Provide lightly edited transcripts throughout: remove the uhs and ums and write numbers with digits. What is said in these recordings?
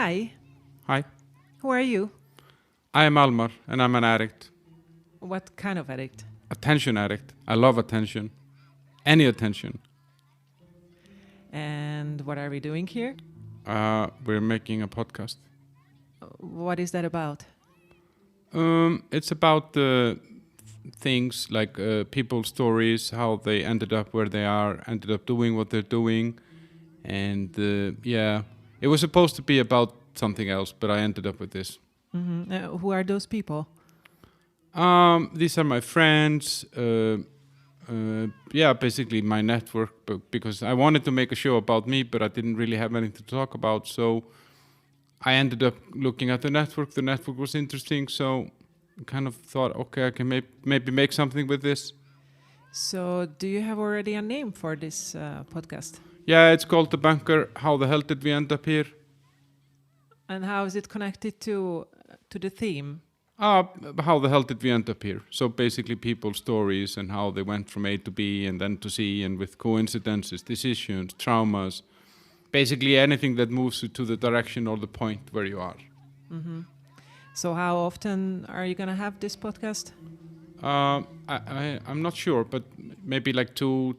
Hi. Hi. Who are you? I am Almar, and I'm an addict. What kind of addict? Attention addict. I love attention. Any attention. And what are we doing here? We're making a podcast. What is that about? It's about things like people's stories, how they ended up where they are, ended up doing what they're doing. And it was supposed to be about something else, but I ended up with this. Mm-hmm. Who are those people? These are my friends. Basically my network, because I wanted to make a show about me, but I didn't really have anything to talk about. So I ended up looking at the network. The network was interesting, so I kind of thought, okay, I can maybe make something with this. So do you have already a name for this podcast? Yeah, it's called The Bunker. How the hell did we end up here? And how is it connected to the theme? How the hell did we end up here? So basically people's stories and how they went from A to B and then to C, and with coincidences, decisions, traumas, basically anything that moves you to the direction or the point where you are. Mm-hmm. So how often are you going to have this podcast? I'm not sure, but maybe like two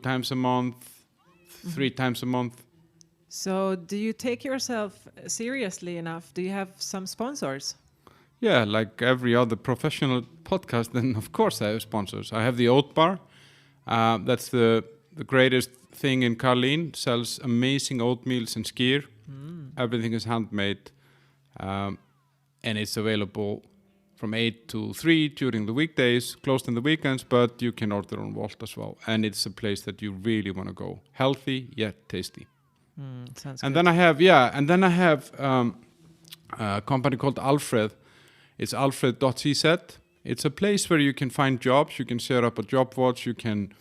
times a month, 3 times a month. So do you take yourself seriously enough? Do you have some sponsors? Yeah, like every other professional podcast, then of course I have sponsors. I have the Oat Bar. That's the greatest thing in Karlín. Sells amazing oatmeals and skyr. Everything is handmade. And it's available from 8 to 3 during the weekdays, closed on the weekends, but you can order on Volt as well. And it's a place that you really want to go. Healthy yet tasty. Sounds and good. Then I have a company called Alfred. It's alfred.cz. It's a place where you can find jobs. You can set up a job watch. You can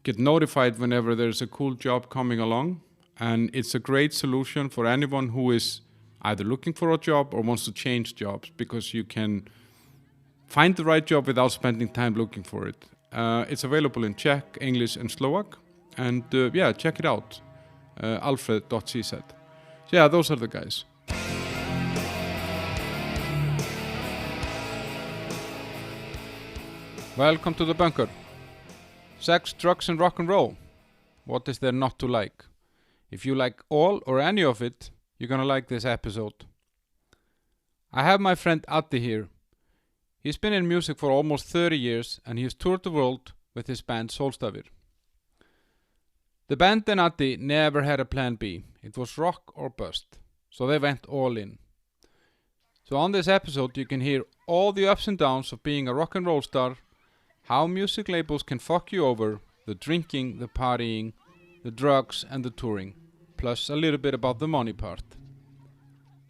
get notified whenever there's a cool job coming along. And it's a great solution for anyone who is either looking for a job or wants to change jobs, because you can find the right job without spending time looking for it. It's available in Czech, English, and Slovak. And check it out. Alfred.cz. So yeah, those are the guys. Welcome to The Bunker. Sex, drugs, and rock and roll. What is there not to like? If you like all or any of it, you're gonna like this episode. I have my friend Addi here. He's been in music for almost 30 years, and he's toured the world with his band Sólstafir. The band and Addi never had a plan B. It was rock or bust. So they went all in. So on this episode you can hear all the ups and downs of being a rock and roll star, how music labels can fuck you over, the drinking, the partying, the drugs and the touring, plus a little bit about the money part.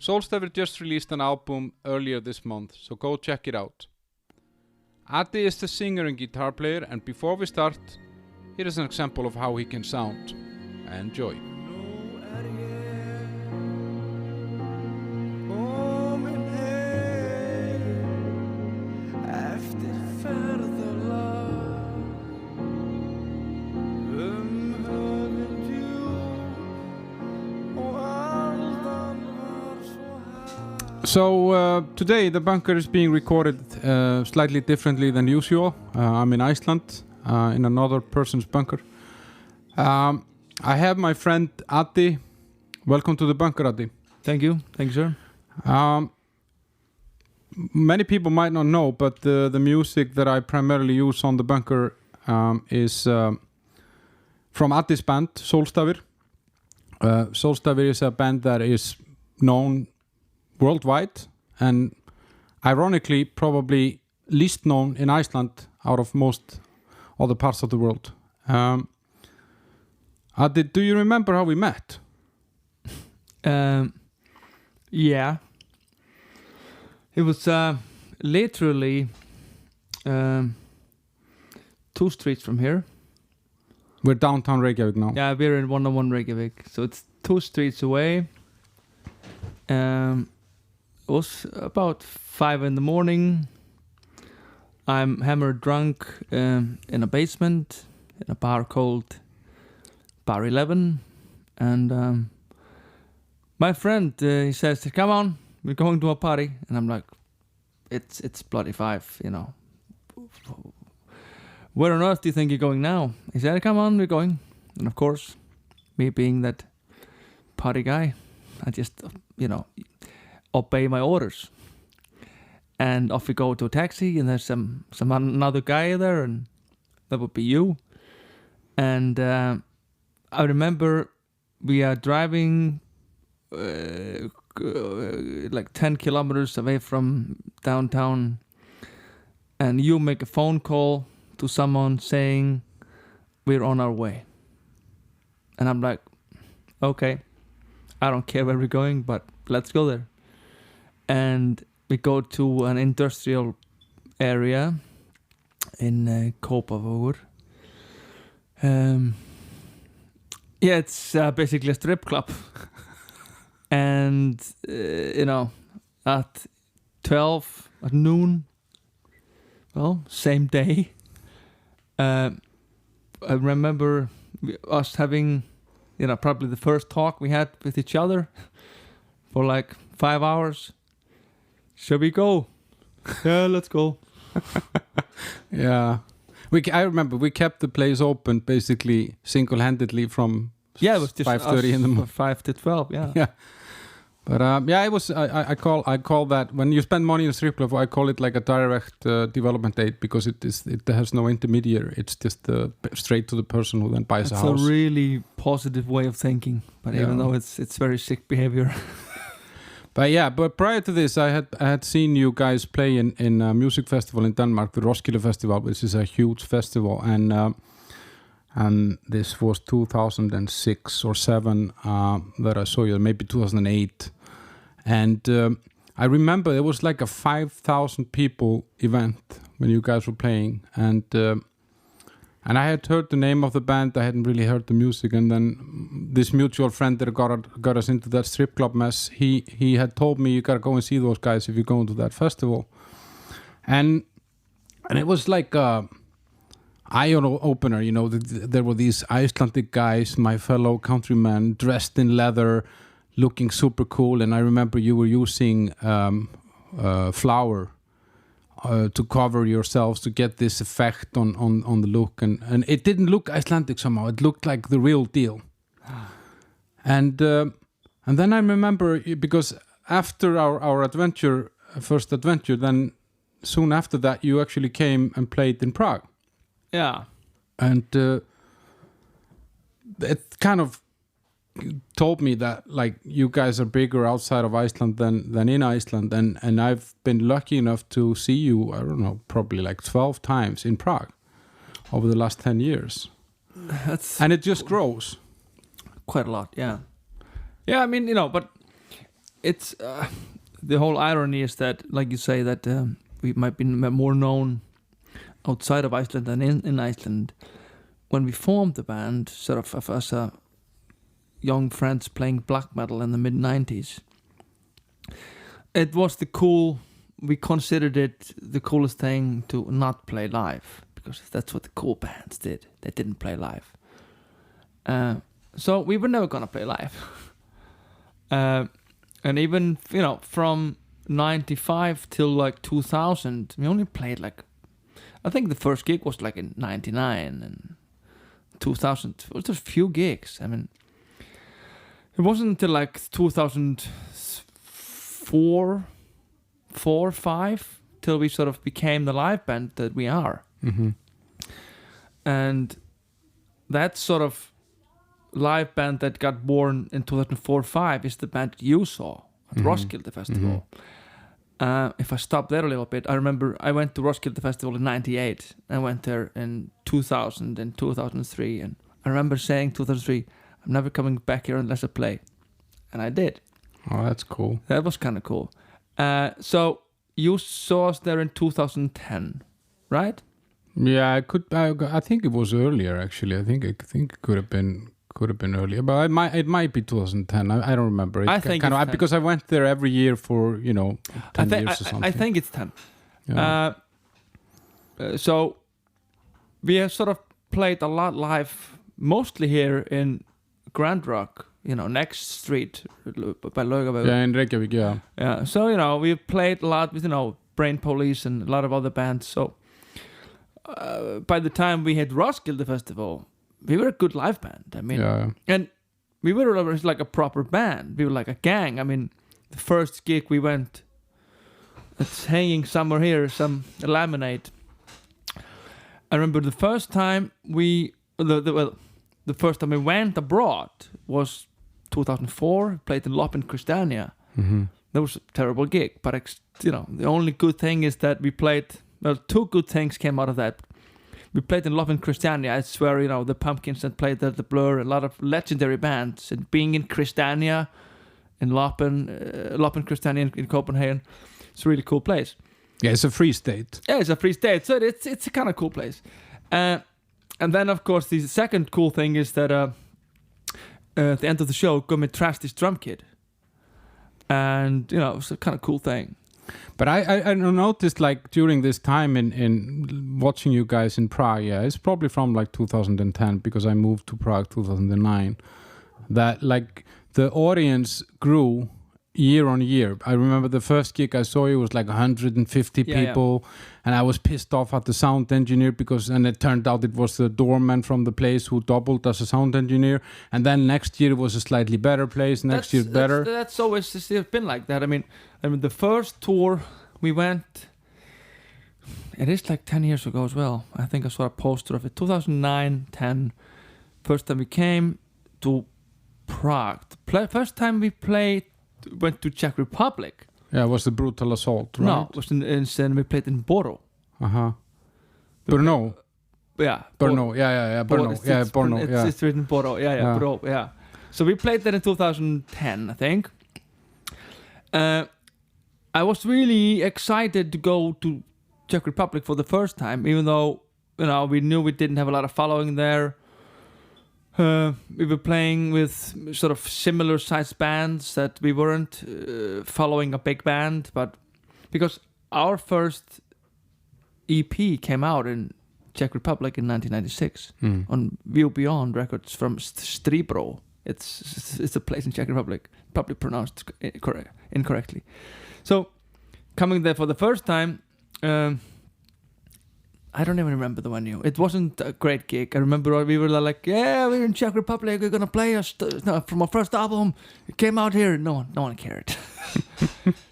Sólstafir just released an album earlier this month, so go check it out. Addi is the singer and guitar player, and before we start, here is an example of how he can sound. Enjoy. So today the bunker is being recorded slightly differently than usual. I'm in Iceland, in another person's bunker. I have my friend Addi. Welcome to the bunker, Addi. Thank you, sir. Many people might not know, but the music that I primarily use on the bunker is from Addi's band, Sólstafir. Sólstafir is a band that is known worldwide, and ironically probably least known in Iceland out of most other parts of the world. Addi, do you remember how we met? Yeah. It was literally 2 streets from here. We're downtown Reykjavik now. Yeah, we're in 101 Reykjavik, so it's 2 streets away. It was about 5 in the morning. I'm hammered drunk in a basement in a bar called Bar 11, and My friend, he says, "Come on, we're going to a party," and I'm like, "It's bloody 5, you know. Where on earth do you think you're going now?" He said, "Come on, we're going." And of course, me being that party guy, I just, you know, obey my orders. And off we go to a taxi, and there's some another guy there, and that would be you. And I remember we are driving like 10 kilometers away from downtown, and you make a phone call to someone saying we're on our way. And I'm like, okay, I don't care where we're going, but let's go there. And we go to an industrial area in Kópavogur. Yeah, it's basically a strip club. And, you know, at 12, at noon, well, same day, I remember us having, you know, probably the first talk we had with each other for like 5 hours. Shall we go? Yeah, let's go. Yeah. I remember we kept the place open basically single-handedly from it was just 5:30 in the morning. 5 to 12, yeah. Yeah. But it was. I call that when you spend money in a strip club. I call it like a direct development date because it has no intermediary. It's just straight to the person who then buys a house. It's a really positive way of thinking, but even though it's very sick behavior. But prior to this, I had seen you guys play in a music festival in Denmark, the Roskilde Festival, which is a huge festival, and this was 2006 or 7 that I saw you, maybe 2008. And I remember it was like a 5,000 people event when you guys were playing, and I had heard the name of the band. I hadn't really heard the music, and then this mutual friend that got us into that strip club mess, he had told me, you gotta go and see those guys if you're going to that festival, and it was like a eye opener, you know. There were these Icelandic guys, my fellow countrymen, dressed in leather, looking super cool, and I remember you were using flour to cover yourselves to get this effect on the look, and it didn't look Icelandic somehow. It looked like the real deal. And then I remember, because after our first adventure, then soon after that you actually came and played in Prague. Yeah. And it kind of told me that like you guys are bigger outside of Iceland than in Iceland, and I've been lucky enough to see you, I don't know, probably like 12 times in Prague over the last 10 years. And it just grows quite a lot. Yeah, I mean, you know, but it's the whole irony is that, like you say, that we might be more known outside of Iceland than in Iceland. When we formed the band, sort of as a young friends playing black metal in the mid-90s, it was we considered it the coolest thing to not play live, because that's what the cool bands did. They didn't play live. So we were never gonna play live. And even, you know, from 95 till like 2000, we only played like, I think the first gig was like in 99, and 2000 it was just a few gigs. I mean, it wasn't until like 2004, 5 till we sort of became the live band that we are. Mm-hmm. And that sort of live band that got born in 2004-5 is the band you saw at Roskilde Festival. If I stop there a little bit, I remember I went to Roskilde Festival in 98. I went there in 2000 and 2003, and I remember saying 2003, I'm never coming back here unless I play. And I did. Oh, that's cool. That was kind of cool. So you saw us there in 2010, right? Yeah, I think it was earlier actually. I think it could have been earlier, but it might be 2010. I don't remember. I think it's 10. Because I went there every year for 10 years or something. I think it's 10. Yeah. So we have sort of played a lot live, mostly here in Grand Rock, next street by Laugaveg. Yeah, in Reykjavik, yeah. Yeah, so we played a lot with Brain Police and a lot of other bands. So by the time we had Roskilde Festival, we were a good live band. I mean, and we were like a proper band. We were like a gang. I mean, the first gig we went, it's hanging somewhere here, some laminate. I remember the first time the first time we went abroad was 2004. Played in Loppen, Christiania. Mm-hmm. That was a terrible gig, but the only good thing is that we played. Well, two good things came out of that. We played in Loppen, Christiania. It's where the Pumpkins that played there, the Blur, a lot of legendary bands. And being in Christiania, in Loppen, Christiania in Copenhagen, it's a really cool place. Yeah, it's a free state. Yeah, it's a free state, so it's a kind of cool place. And then, of course, the second cool thing is that at the end of the show, Gummi trashed his drum kit. And, it's a kind of cool thing. But I noticed, like, during this time in watching you guys in Prague, it's probably from, like, 2010, because I moved to Prague 2009, that, like, the audience grew year on year. I remember the first gig I saw you was like 150 people, and I was pissed off at the sound engineer and it turned out it was the doorman from the place who doubled as a sound engineer. And then next year it was a slightly better place. Next year better. That's always been like that. I mean, the first tour we went, it is like 10 years ago as well. I think I saw a poster of it. 2009, 10. First time we came to Prague. First time we went to Czech Republic. Yeah, it was the brutal assault, right? No, it was in we played in Boro. Brno. Yeah. Brno. Yeah. Brno. Yeah, Brno. Yeah. It's written Boro. Yeah. Bro. Yeah. So we played there in 2010, I think. I was really excited to go to Czech Republic for the first time, even though we knew we didn't have a lot of following there. We were playing with sort of similar sized bands that we weren't following a big band, but because our first EP came out in Czech Republic in 1996 on View Beyond Records from Stribro. It's a place in Czech Republic, probably pronounced incorrectly. So coming there for the first time, I don't even remember the venue. It wasn't a great gig. I remember we were like, we're in Czech Republic. We're gonna play from our first album. It came out here. No one cared.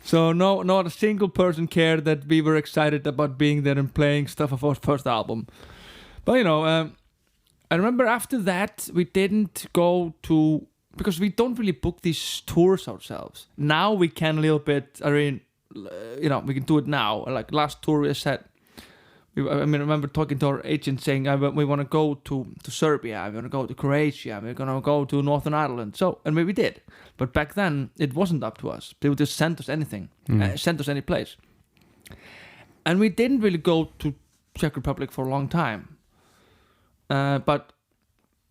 So not a single person cared that we were excited about being there and playing stuff of our first album. But I remember after that we didn't go to, because we don't really book these tours ourselves. Now we can a little bit. I mean, we can do it now. Like last tour we said. I remember talking to our agent saying we want to go to Serbia, we want to go to Croatia, we're going to go to Northern Ireland. So, and we did. But back then, it wasn't up to us. They would just send us anything, send us any place. And we didn't really go to Czech Republic for a long time. But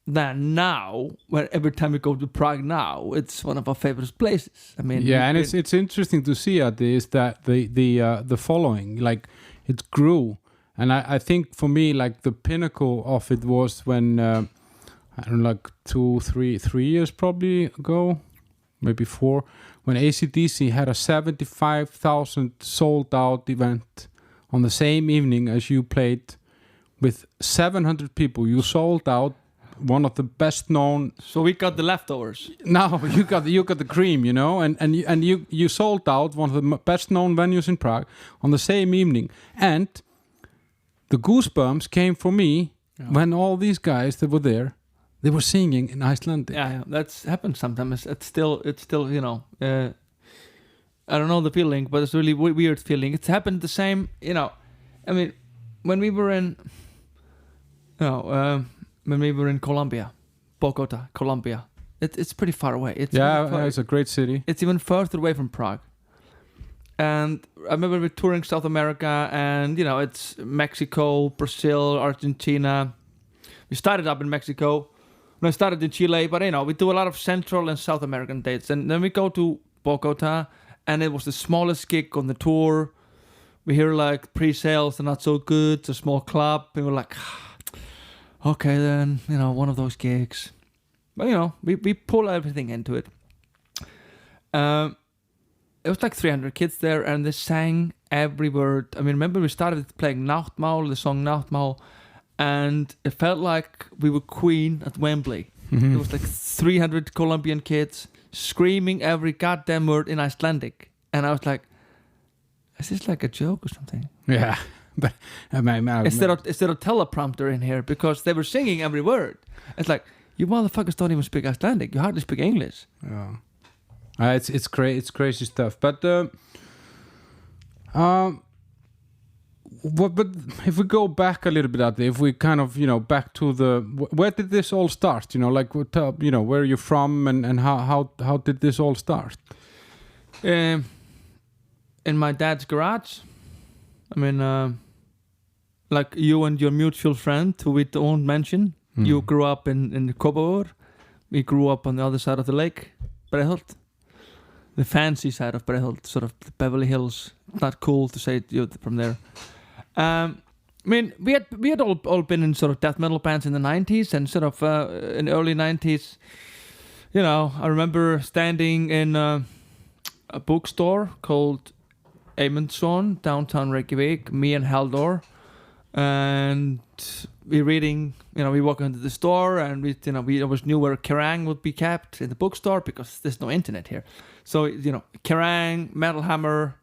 then now, every time we go to Prague now, it's one of our favorite places. I mean, and it's interesting to see is that the following, like, it grew. And I think for me, like, the pinnacle of it was when, I don't know, like 3 years probably ago, maybe 4, when AC/DC had a 75,000 sold out event on the same evening as you played with 700 people. You sold out one of the best known. So we got the leftovers. No, you got the cream, and you sold out one of the best known venues in Prague on the same evening. And the goosebumps came for me when all these guys that were there, they were singing in Icelandic. Yeah, that's happened sometimes. It's still, I don't know the feeling, but it's a really weird feeling. It's happened the same, I mean, when we were in, Colombia, Bogota, Colombia, it's pretty far away. It's a great city. It's even further away from Prague. And I remember we were touring South America, and it's Mexico, Brazil, Argentina. We started up in Mexico. I started in Chile, but we do a lot of Central and South American dates. And then we go to Bogota, and it was the smallest gig on the tour. We hear like pre-sales are not so good. It's a small club. And we're like, okay then, one of those gigs. But we pull everything into it. It was like 300 kids there, and they sang every word. I mean, remember we started playing Náttmál, the song Náttmál, and it felt like we were Queen at Wembley. It was like 300 Colombian kids screaming every goddamn word in Icelandic, and I was like, is this like a joke or something? Yeah. But Is there a teleprompter in here? Because they were singing every word. It's like, you motherfuckers don't even speak Icelandic. You hardly speak English. Yeah. It's crazy stuff. But but if we go back a little bit, Addi, if we kind of back to where did this all start? Like where are you from and how did this all start? In my dad's garage. I mean, like you and your mutual friend, who we don't mention, you grew up in Kópavogur. We grew up on the other side of the lake, Breiðholt. The fancy side of Breiðholt, sort of the Beverly Hills. Not cool to say it from there. I mean, we had all been in sort of death metal bands in the 90s, and sort of in the early 90s, I remember standing in a bookstore called Eymundsson, downtown Reykjavik, me and Haldor, and we reading, we walk into the store, and we always knew where Kerrang would be kept in the bookstore because there's no internet here. So, Kerrang, Metal Hammer,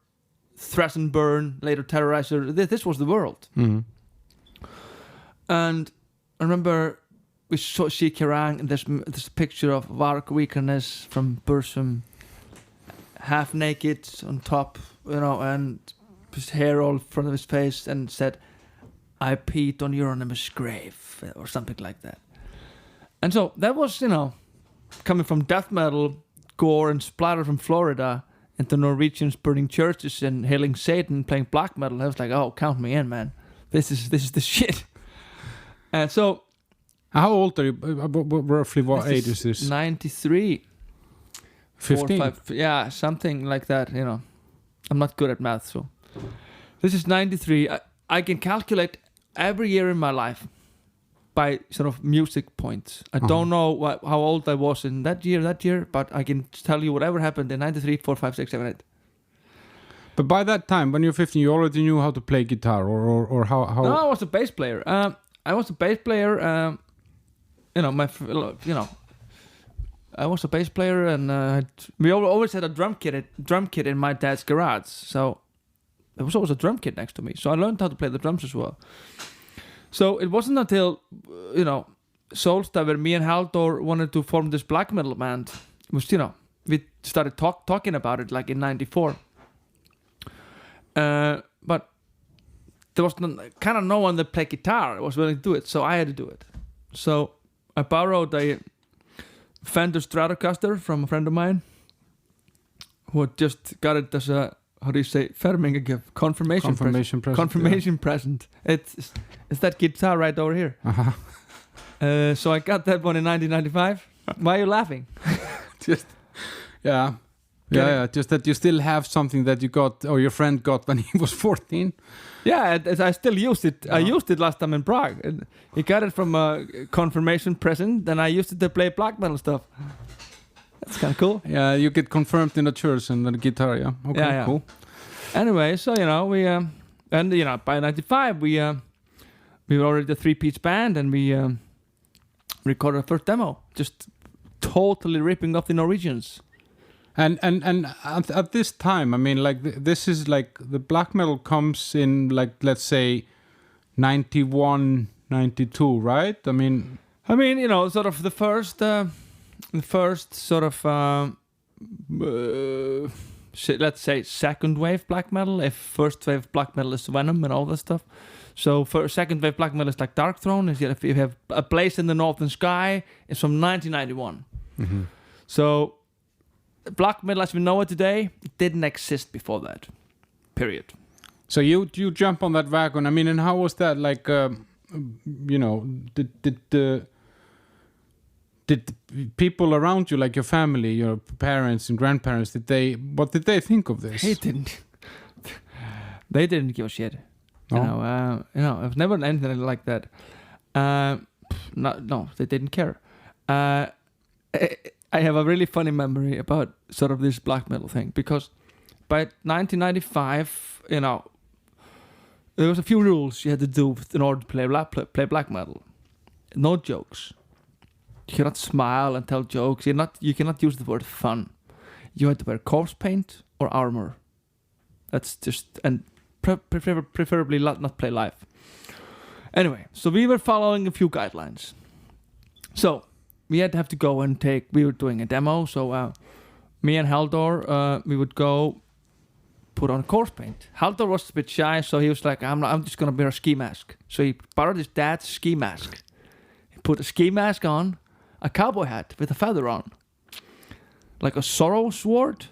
Thrash and Burn, later Terrorizer, this was the world. Mm-hmm. And I remember we see Kerrang, and there's a picture of Varg Vikernes from Bursum, half naked on top, and his hair all in front of his face, and said, I peed on Euronymous' grave, or something like that. And so that was, coming from death metal, gore and splatter from Florida, and the Norwegians burning churches and hailing Satan, playing black metal. I was like, oh, count me in, man. This is the shit. And so, how old are you? Roughly what age is this? 93. 15? Yeah, something like that, I'm not good at math, so. This is 93. I can calculate every year in my life by sort of music points. I don't know how old I was in that year, but I can tell you whatever happened in 93, 4, 5, 6, 7, 8. But by that time, when you were 15, you already knew how to play guitar, or how? No, I was a bass player. I was a bass player, I was a bass player, and we always had a drum kit in my dad's garage. So there was always a drum kit next to me. So I learned how to play the drums as well. So it wasn't until Sólstafir, me and Haldor wanted to form this black metal band. It was we started talking about it like in '94. But there was kind of no one that played guitar was willing to do it, so I had to do it. So I borrowed a Fender Stratocaster from a friend of mine who had just got it as a, how do you say, gift, confirmation present. It's that guitar right over here. So I got that one in 1995. Why are you laughing? Just just that you still have something that you got, or your friend got when he was 14. Yeah, I still used it. I used it last time in Prague. He got it from a confirmation present, then I used it to play black metal stuff. That's kind of cool. Yeah, you get confirmed in the church and the guitar, yeah. Okay, yeah. Cool. Anyway, so, we, and, by 95, we were already a 3-piece band, and we recorded our first demo, just totally ripping off the Norwegians. And at this time, I mean, like, this is like, the black metal comes in, like, let's say, 91, 92, right? I mean, sort of the first sort of, let's say, second wave black metal. If first wave black metal is Venom and all that stuff. So for second wave black metal is like Dark Throne. If you have A Place in the Northern Sky, it's from 1991. Mm-hmm. So black metal as we know it today didn't exist before that. Period. So you jump on that wagon. I mean, and how was that? Like, did people around you, like your family, your parents and grandparents, what did they think of this? They didn't give a shit. No? It was never anything like that. No, they didn't care. I have a really funny memory about sort of this black metal thing, because by 1995, there was a few rules you had to do in order to play black metal. No jokes. You cannot smile and tell jokes. You cannot use the word fun. You had to wear corpse paint or armor. That's just, and preferably not play live. Anyway, so we were following a few guidelines. So we had to have to go and we were doing a demo. So me and Haldor, we would go put on corpse paint. Haldor was a bit shy, so he was like, I'm just gonna wear a ski mask. So he borrowed his dad's ski mask. He put a ski mask on, a cowboy hat with a feather on, like a sorrow sword,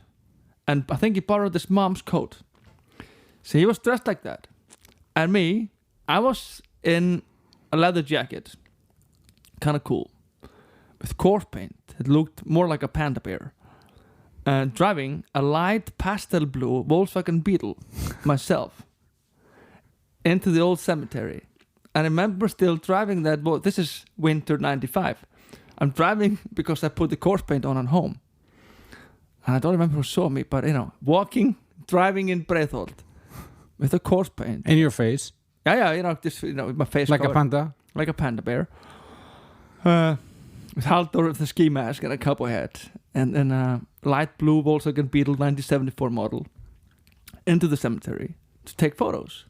and I think he borrowed his mom's coat. So he was dressed like that. And me, I was in a leather jacket, kind of cool, with corpse paint. It looked more like a panda bear. Driving a light pastel blue Volkswagen Beetle myself into the old cemetery. And I remember still driving that. Well, this is winter 95. I'm driving because I put the corpse paint on home. And I don't remember who saw me, but driving in Breiðholt with a corpse paint. In your face? Yeah, just, with my face like covered. A panda? Like a panda bear. With Haldor with a ski mask and a cowboy hat. And a light blue Volkswagen Beetle 1974 model. Into the cemetery to take photos.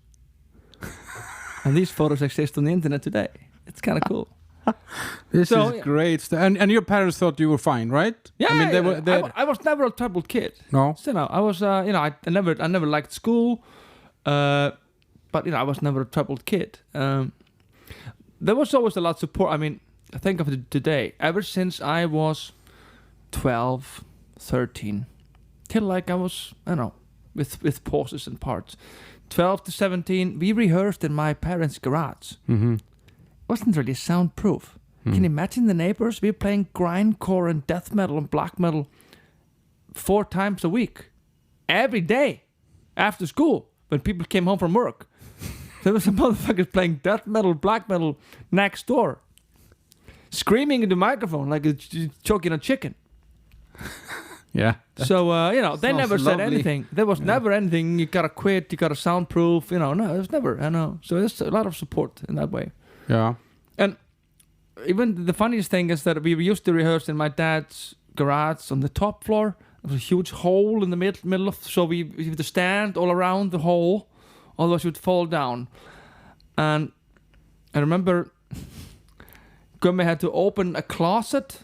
And these photos exist on the internet today. It's kind of cool. This is great. And your parents thought you were fine, right? Yeah, I mean, I was never a troubled kid. No? So I was, I never liked school. But, I was never a troubled kid. There was always a lot of support. I mean, I think of it today. Ever since I was 12, 13, till I was, with pauses and parts. 12 to 17, we rehearsed in my parents' garage. Mm-hmm. It wasn't really soundproof. Can you imagine the neighbors? We were playing grindcore and death metal and black metal 4 times a week. Every day. After school. When people came home from work. There was some motherfuckers playing death metal, black metal next door. Screaming in the microphone like choking a chicken. Yeah. So, they never said lovely. anything. There was never anything, you gotta quit, you gotta soundproof, no, it was never, So there's a lot of support in that way. Yeah. And even the funniest thing is that we used to rehearse in my dad's garage on the top floor. There was a huge hole in the middle of, so we had to stand all around the hole, otherwise you would fall down. And I remember Gummi had to open a closet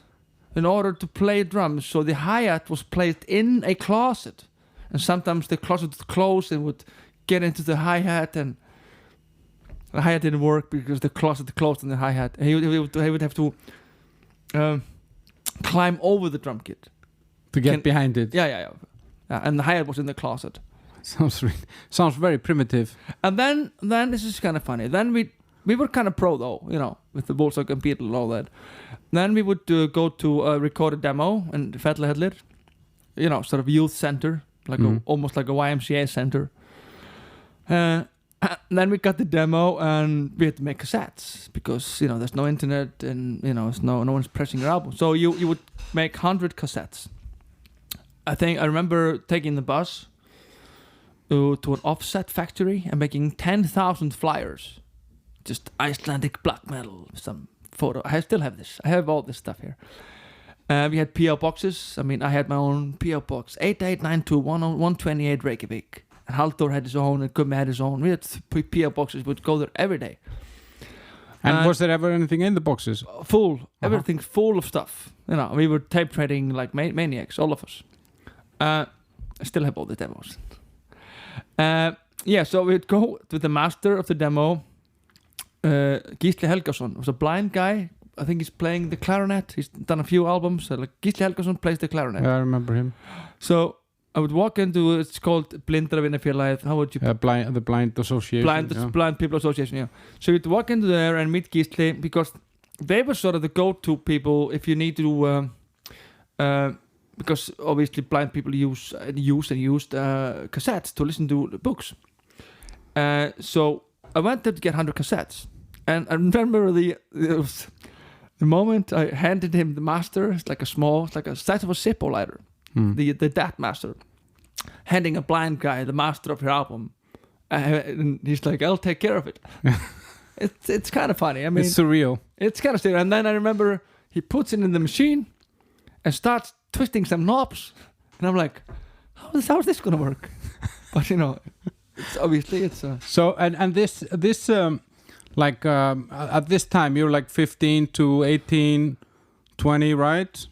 in order to play drums, so the hi-hat was placed in a closet, and sometimes the closet would close and would get into the hi-hat, and the hi-hat didn't work because the closet closed on the hi-hat. He would have to climb over the drum kit to get behind it. Yeah. And the hi-hat was in the closet. Sounds very primitive. And then this is kind of funny. Then we were kind of pro though, with the Volkswagen Beetle and all that. Then we would go to record a demo in Fellahellur, sort of youth center, like almost like a YMCA center. Then we got the demo and we had to make cassettes because there's no internet and there's no one's pressing your album. So you would make 100 cassettes. I remember taking the bus to an offset factory and making 10,000 flyers. Just Icelandic black metal, some photo. I still have this. I have all this stuff here. We had PO boxes. I mean, I had my own PO box, 8892-128 Reykjavik. And Haldor had his own, and Gummi had his own. We had PO boxes. We'd go there every day. And was there ever anything in the boxes? Full. Everything full of stuff. We were tape trading like maniacs, all of us. I still have all the demos. So we'd go to the master of the demo. Gísli Helgason was a blind guy. I think he's playing the clarinet. He's done a few albums. Gísli Helgason plays the clarinet. Yeah, I remember him. So I would walk into, it's called Blindravinafélagið. How would you? The Blind Association. Blind People Association, yeah. So you'd walk into there and meet Gísli because they were sort of the go-to people if you need to, because obviously blind people used cassettes to listen to the books. So I went there to get 100 cassettes. And I remember the moment I handed him the master, it's like a size of a Zippo lighter, the DAT master, handing a blind guy the master of your album, and he's like, "I'll take care of it." It's kind of funny. I mean, it's surreal. It's kind of surreal. And then I remember he puts it in the machine and starts twisting some knobs, and I'm like, "How's this gonna work?" But it's obviously. So and this at this time you're like 15 to 18, 20, right?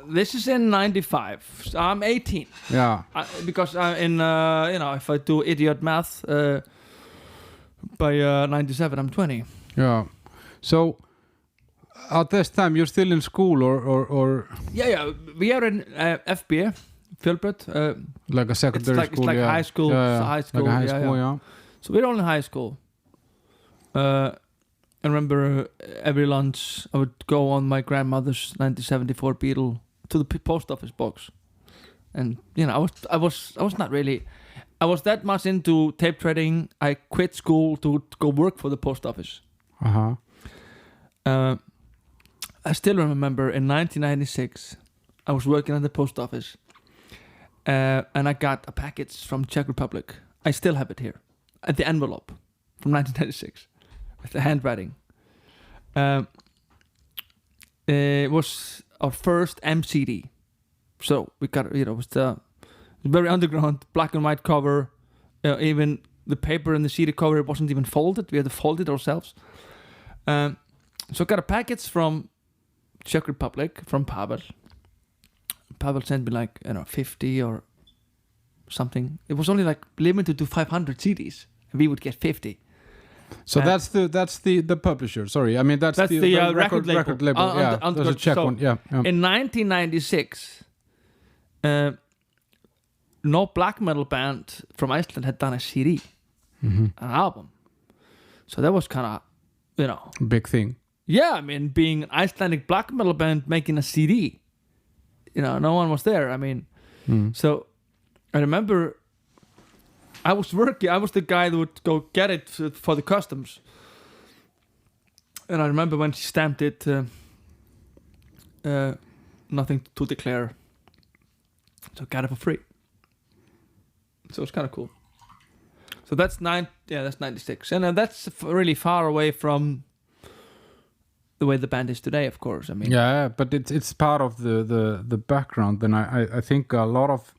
This is in 95. So I'm 18. Yeah. Because in if I do idiot math, by 97 I'm 20. Yeah. So at this time you're still in school or Yeah. We are in FB, Philbert. Like a secondary school. It's like high school. Yeah. High school. Like a high school, yeah. So we're all in high school. I remember every lunch I would go on my grandmother's 1974 Beetle to the post office box, and I was not really. I was that much into tape trading. I quit school to go work for the post office. I still remember in 1996, I was working at the post office, and I got a package from Czech Republic. I still have it here, at the envelope from 1996, with the handwriting. It was our first MCD, so we got it was the very underground black and white cover. Even the paper in the CD cover wasn't even folded. We had to fold it ourselves. So I got a package from Czech Republic from Pavel. Pavel sent me 50 or something. It was only limited to 500 CDs, and we would get 50. So that's the publisher. Sorry, I mean that's the record label. There's a Czech one. Yeah. In 1996, no black metal band from Iceland had done a CD, an album. So that was kind of, big thing. Yeah, I mean, being an Icelandic black metal band making a CD, no one was there. I mean, so I remember I was the guy that would go get it for the customs. And I remember when she stamped it, nothing to declare. So I got it for free. So it's kind of cool. So that's 96. And that's really far away from the way the band is today, of course. I mean, yeah, but it's part of the background. And I think a lot of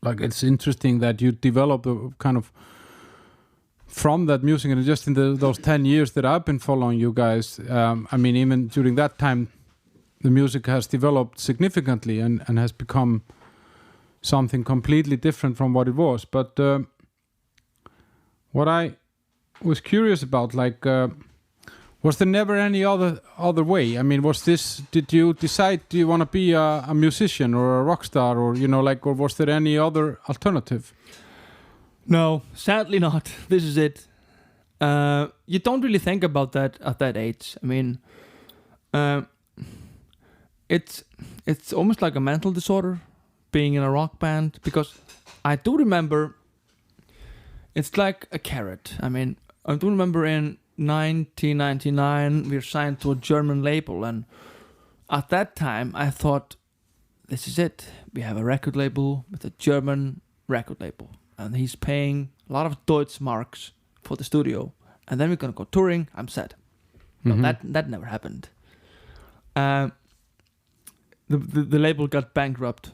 it's interesting that you develop a kind of from that music, and just in those 10 years that I've been following you guys, I mean, even during that time, the music has developed significantly and has become something completely different from what it was. But what I was curious about, was there never any other way? I mean, did you decide, do you want to be a musician or a rock star, or, or was there any other alternative? No, sadly not. This is it. You don't really think about that at that age. I mean, it's almost like a mental disorder being in a rock band, because I do remember it's like a carrot. I mean, I do remember in 1999 we were signed to a German label, and at that time I thought, this is it. We have a record label with a German record label, and he's paying a lot of Deutschmarks for the studio, and then we're gonna go touring. I'm set. No, that never happened. The label got bankrupt.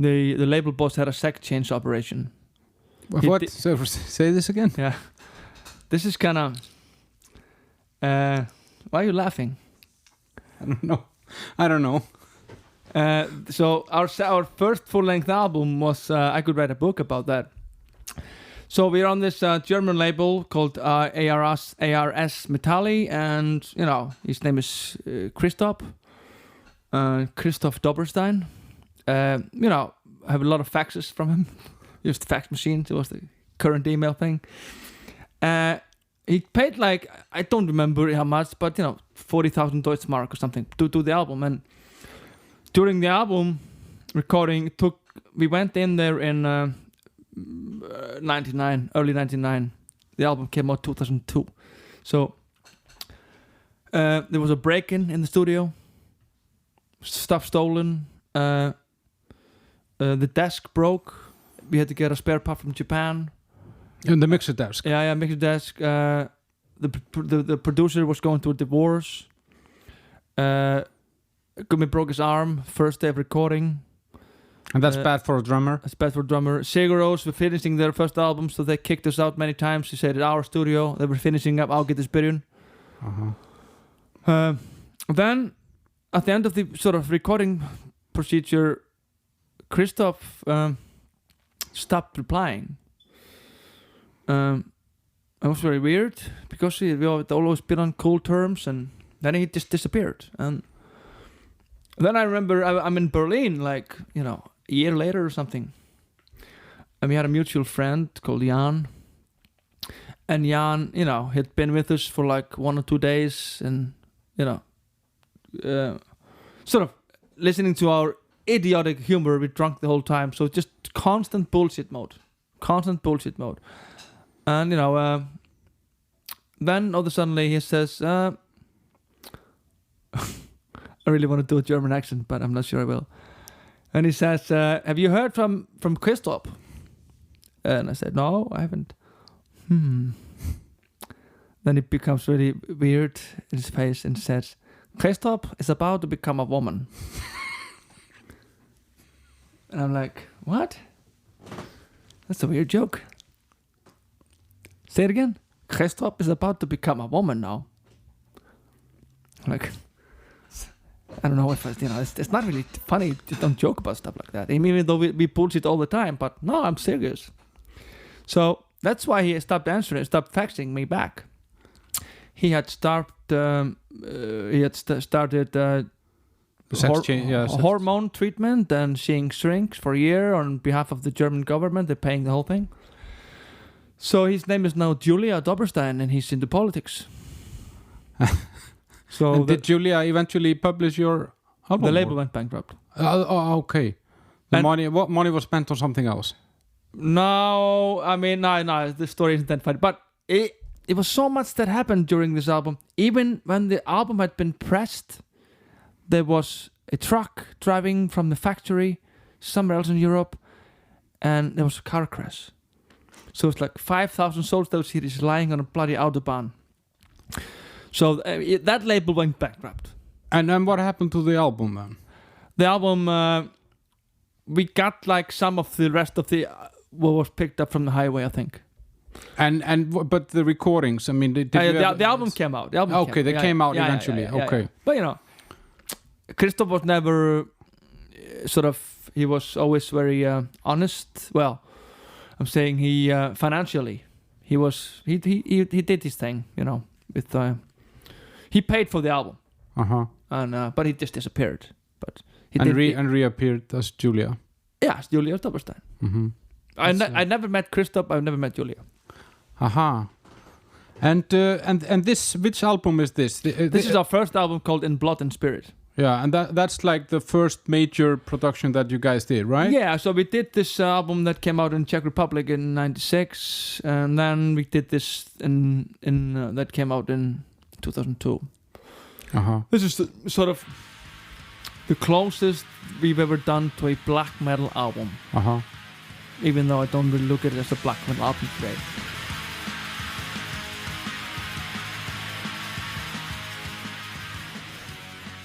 The label boss had a sex change operation. What? Say this again? Yeah. This is kind of... why are you laughing? I don't know. So our first full-length album was... I could write a book about that. So we're on this German label called ARS Metalli, and, his name is Christoph Doberstein. I have a lot of faxes from him. Used the fax machine. It was the current email thing. He paid I don't remember how much, but 40,000 Deutschmark or something to do the album. And during the album recording, we went in there in 99, early 99. The album came out 2002. So There was a break-in in the studio. Stuff stolen. The desk broke. We had to get a spare part from Japan. And the mixer desk. Yeah, mixer desk. The producer was going through a divorce. Gumi broke his arm first day of recording. And that's bad for a drummer. It's bad for a drummer. Sigur Rós were finishing their first album, so they kicked us out many times. They said at our studio, they were finishing up Ágætisbyrjun. Then, at the end of the sort of recording procedure, Christoph stopped replying. It was very weird because we had always been on cool terms, and then he just disappeared. And then I remember I'm in Berlin, like, you know, a year later or something, and we had a mutual friend called Jan. And Jan, you know, he'd been with us for like 1 or 2 days, and you know, sort of listening to our idiotic humor. We drunk the whole time, so just constant bullshit mode. And you know, then all of a sudden he says, I really want to do a German accent, but I'm not sure I will. And he says, have you heard from Christoph? And I said, no, I haven't. Then it becomes really weird in his face and says, Christoph is about to become a woman. And I'm like, what? That's a weird joke. Say it again. Christoph is about to become a woman now. I'm like, I don't know if it's not really funny. Just don't joke about stuff like that. I mean, even though we bullshit all the time, but no, I'm serious. So that's why he stopped answering, stopped faxing me back. He had started hormone treatment and seeing shrinks for a year on behalf of the German government. They're paying the whole thing. So his name is now Julia Doberstein, and he's into politics. So and did Julia eventually publish your album? The label went bankrupt. Okay. What money was spent on something else? No, I mean, no, the story isn't that funny. But it was so much that happened during this album. Even when the album had been pressed, there was a truck driving from the factory somewhere else in Europe, and there was a car crash. So it's like 5,000 Sólstafir series lying on a bloody autobahn. So that label went bankrupt. And then what happened to the album then? The album, we got like some of the rest of the what was picked up from the highway, I think. But the recordings, I mean, the album came out. They came out eventually. Okay. But you know, Christoph was never he was always very honest. Well, I'm saying he financially, he did his thing, you know, with he paid for the album. And but he just disappeared. But he reappeared as Julia. Yeah, as Julia Doberstein. I never met Christoph. I've never met Julia. And this, which album is this? This is our first album called In Blood and Spirit. Yeah, and that's like the first major production that you guys did, right? Yeah, so we did this album that came out in Czech Republic in '96, and then we did this that came out in 2002. This is the closest we've ever done to a black metal album. Even though I don't really look at it as a black metal album today.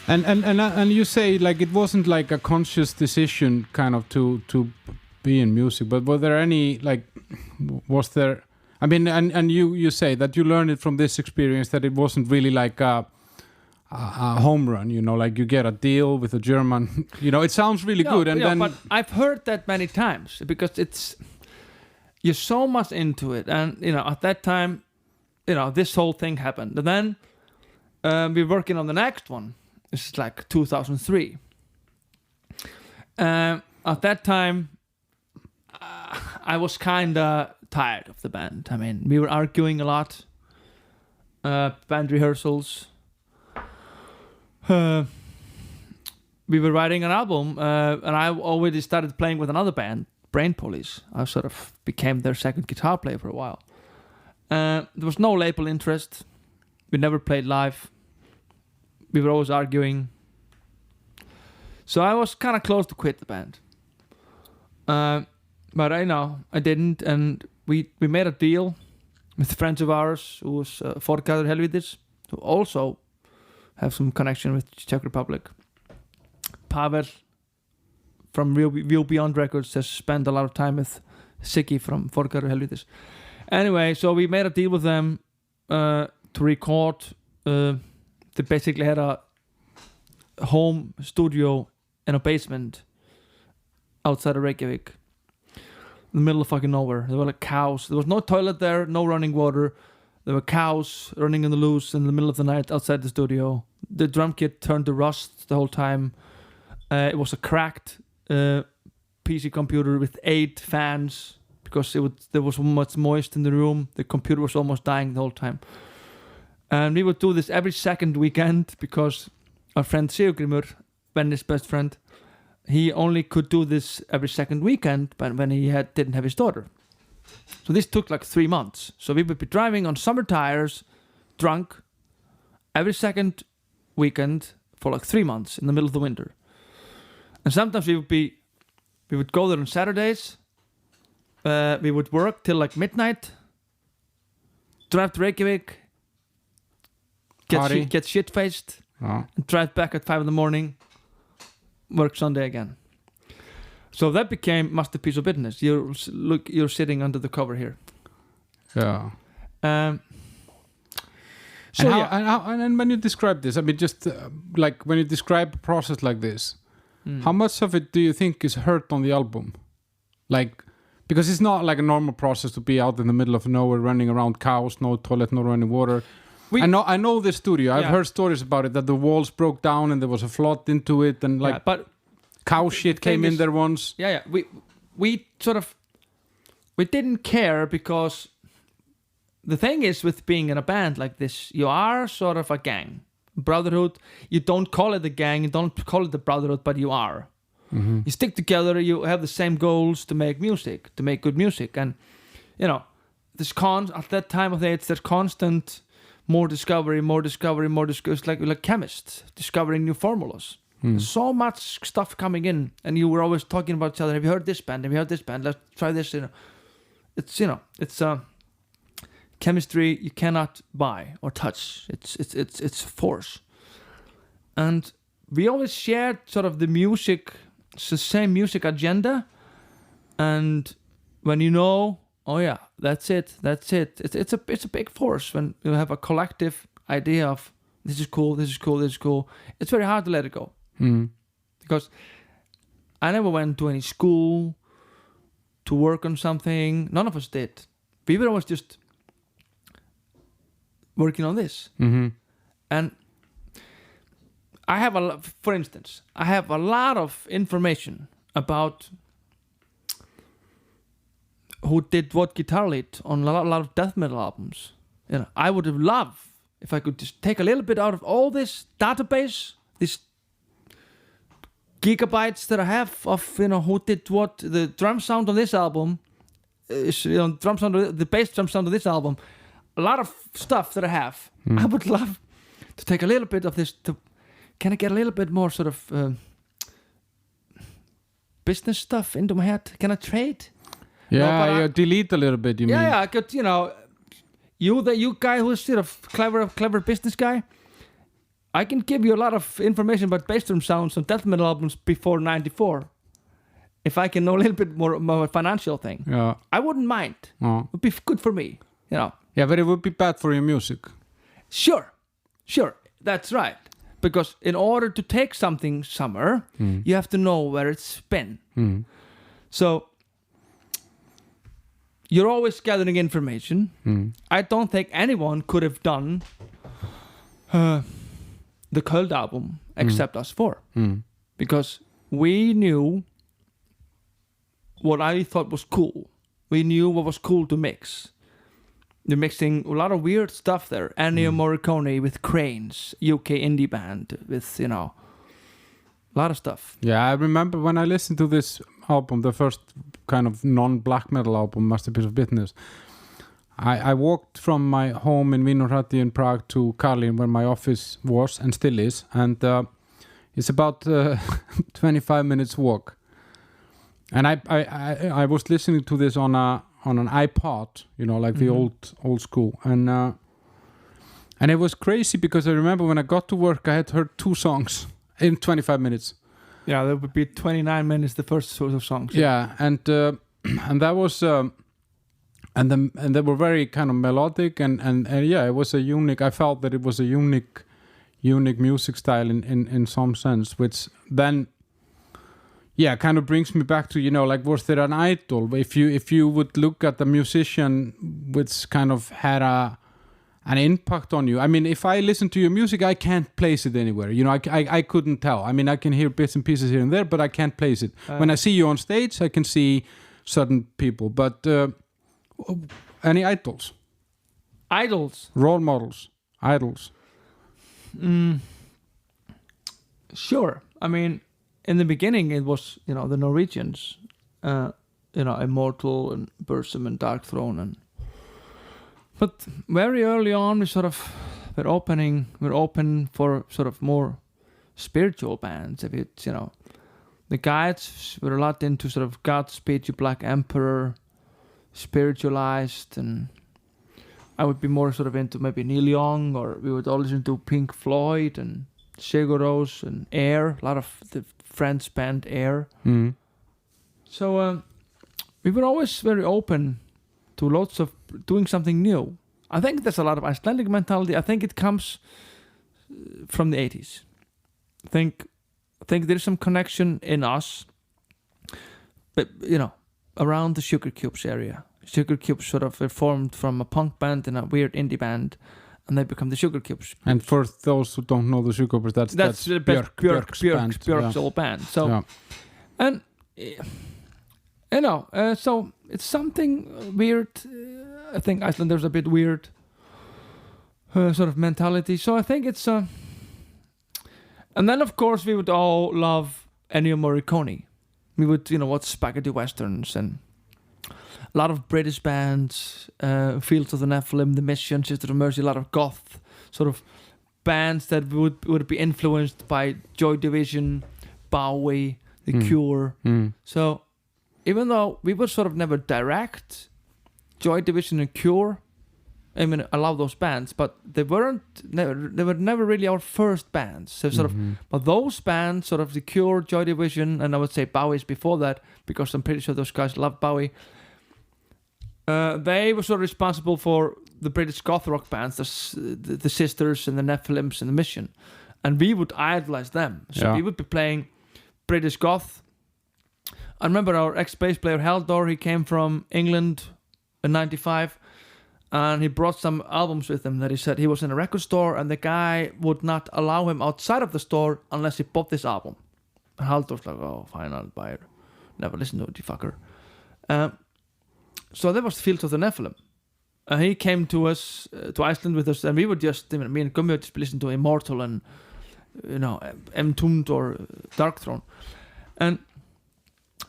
And you say like it wasn't like a conscious decision kind of to be in music, but were there any was there? I mean, and you say that you learned it from this experience that it wasn't really like a home run, you know, like you get a deal with a German, you know, it sounds really good, and then. But I've heard that many times because you're so much into it, and you know, at that time, you know, this whole thing happened, and then we're working on the next one. It's like 2003. At that time, I was kind of tired of the band. I mean, we were arguing a lot, band rehearsals. We were writing an album, and I already started playing with another band, Brain Police. I sort of became their second guitar player for a while. There was no label interest. We never played live. we were always arguing. So I was kind of close to quit the band. But I didn't, and we made a deal with friends of ours who was Forgarður Helvítis, who also have some connection with Czech Republic. Pavel from Real Beyond Records has spent a lot of time with Siggi from Forgarður Helvítis. Anyway, so we made a deal with them to record. They basically had a home studio in a basement outside of Reykjavik, in the middle of fucking nowhere. There were like cows. There was no toilet there, no running water. There were cows running in the loose in the middle of the night outside the studio. The drum kit turned to rust the whole time. It was a cracked PC computer with 8 fans because there was so much moist in the room. The computer was almost dying the whole time. And we would do this every second weekend because our friend Sigurgrímur, Benny's best friend, he only could do this every second weekend when he didn't have his daughter. So this took like 3 months. So we would be driving on summer tires, drunk, every second weekend for like 3 months in the middle of the winter. And sometimes we would go there on Saturdays. We would work till like midnight, drive to Reykjavik, get shit-faced, and drive back at 5 in the morning, work Sunday again. So that became Masterpiece of Business. You're sitting under the cover here. Yeah. So and when you describe this, I mean, just like when you describe a process like this, how much of it do you think is heard on the album? Like, because it's not like a normal process to be out in the middle of nowhere running around cows, no toilet, no running water. I know the studio. I've heard stories about it, that the walls broke down and there was a flood into it, and like but cow shit came in there once. Yeah. We didn't care because the thing is with being in a band like this, you are sort of a gang. Brotherhood, you don't call it a gang, you don't call it the brotherhood, but you are. Mm-hmm. You stick together, you have the same goals to make music, to make good music. And, at that time of age, there's constant more discovery. It's like chemists discovering new formulas. So much stuff coming in, and you were always talking about each other. Have you heard this band? Let's try this. It's chemistry you cannot buy or touch. It's force. And we always shared sort of the music. It's the same music agenda. And when oh yeah, that's it. It's a big force when you have a collective idea of this is cool. It's very hard to let it go. Because I never went to any school to work on something. None of us did. We were always just working on this. And I have for instance, I have a lot of information about who did what guitar lead on a lot of death metal albums. I would have loved if I could just take a little bit out of all this database, this gigabytes that I have of who did what. The drum sound on this album is the bass drum sound of this album. A lot of stuff that I have. I would love to take a little bit of this. Can I get a little bit more sort of business stuff into my head? Can I trade? Yeah, you delete a little bit. You mean? Yeah, I could. You guy who's sort of clever business guy. I can give you a lot of information about bass drum sounds on death metal albums before '94. If I can know a little bit more financial thing, I wouldn't mind. It would be good for me, Yeah, but it would be bad for your music. Sure, that's right. Because in order to take something somewhere, you have to know where it's been. So you're always gathering information. I don't think anyone could have done the Köld album except us four. Because we knew what I thought was cool. We knew what was cool to mix. They're mixing a lot of weird stuff there. Ennio Morricone with Cranes, UK indie band with, a lot of stuff. Yeah, I remember when I listened to this album, the first kind of non-black metal album, Masterpiece of Business, I walked from my home in Vinohrady in Prague to Karlin, where my office was and still is, and it's about 25 minutes walk. And I was listening to this on an iPod, like the old school, and it was crazy because I remember when I got to work, I had heard 2 songs in 25 minutes. Yeah, there would be 29 minutes the first sort of songs. Yeah, and that was and they were very kind of melodic and yeah, it was a unique. I felt that it was a unique music style in some sense, which then kind of brings me back to like, was there an idol? If you would look at the musician which kind of had an impact on you. I mean, if I listen to your music, I can't place it anywhere. I couldn't tell. I mean, I can hear bits and pieces here and there, but I can't place it. When I see you on stage, I can see certain people. But any idols? Idols? Role models? Idols? Sure. I mean, in the beginning, it was, the Norwegians. Immortal and Burzum and Dark Throne But very early on, we're open for sort of more spiritual bands. If it's, the guides were a lot into sort of Godspeed You Black Emperor, spiritualized, and I would be more sort of into maybe Neil Young, or we would all listen to Pink Floyd and Sigur Rós and Air, a lot of the French band Air. Mm. So we were always very open to lots of doing something new. I think there's a lot of Icelandic mentality. I think it comes from the 80s. I think there's some connection in us, but around the Sugar Cubes area. Sugar Cubes sort of were formed from a punk band and a weird indie band, and they become the Sugar Cubes. And for those who don't know the Sugar Cubes, that's Björk's old band. So, yeah. And so it's something weird. I think Icelanders are a bit weird sort of mentality. So I think it's and then of course we would all love Ennio Morricone. We would watch spaghetti westerns and a lot of British bands, Fields of the Nephilim, The Mission, Sister of Mercy, a lot of goth sort of bands that would be influenced by Joy Division, Bowie, The Cure. So even though we were sort of never direct, Joy Division and Cure, I mean, I love those bands, but they were never really our first bands. So sort of, but those bands, sort of The Cure, Joy Division, and I would say Bowie's before that, because I'm pretty sure those guys loved Bowie. They were sort of responsible for the British goth rock bands, the Sisters and the Nephilims and the Mission, and we would idolize them. So we would be playing British goth. I remember our ex-bass player Haldor. He came from England in '95, and he brought some albums with him that he said he was in a record store, and the guy would not allow him outside of the store unless he bought this album. And Haldor's like, "Oh, fine, I'll buy it. Never listen to it, you fucker." So that was Fields of the Nephilim. He came to us, to Iceland with us, and we would just, me and Gummi would just listen to Immortal and, Entombed or Dark Throne. And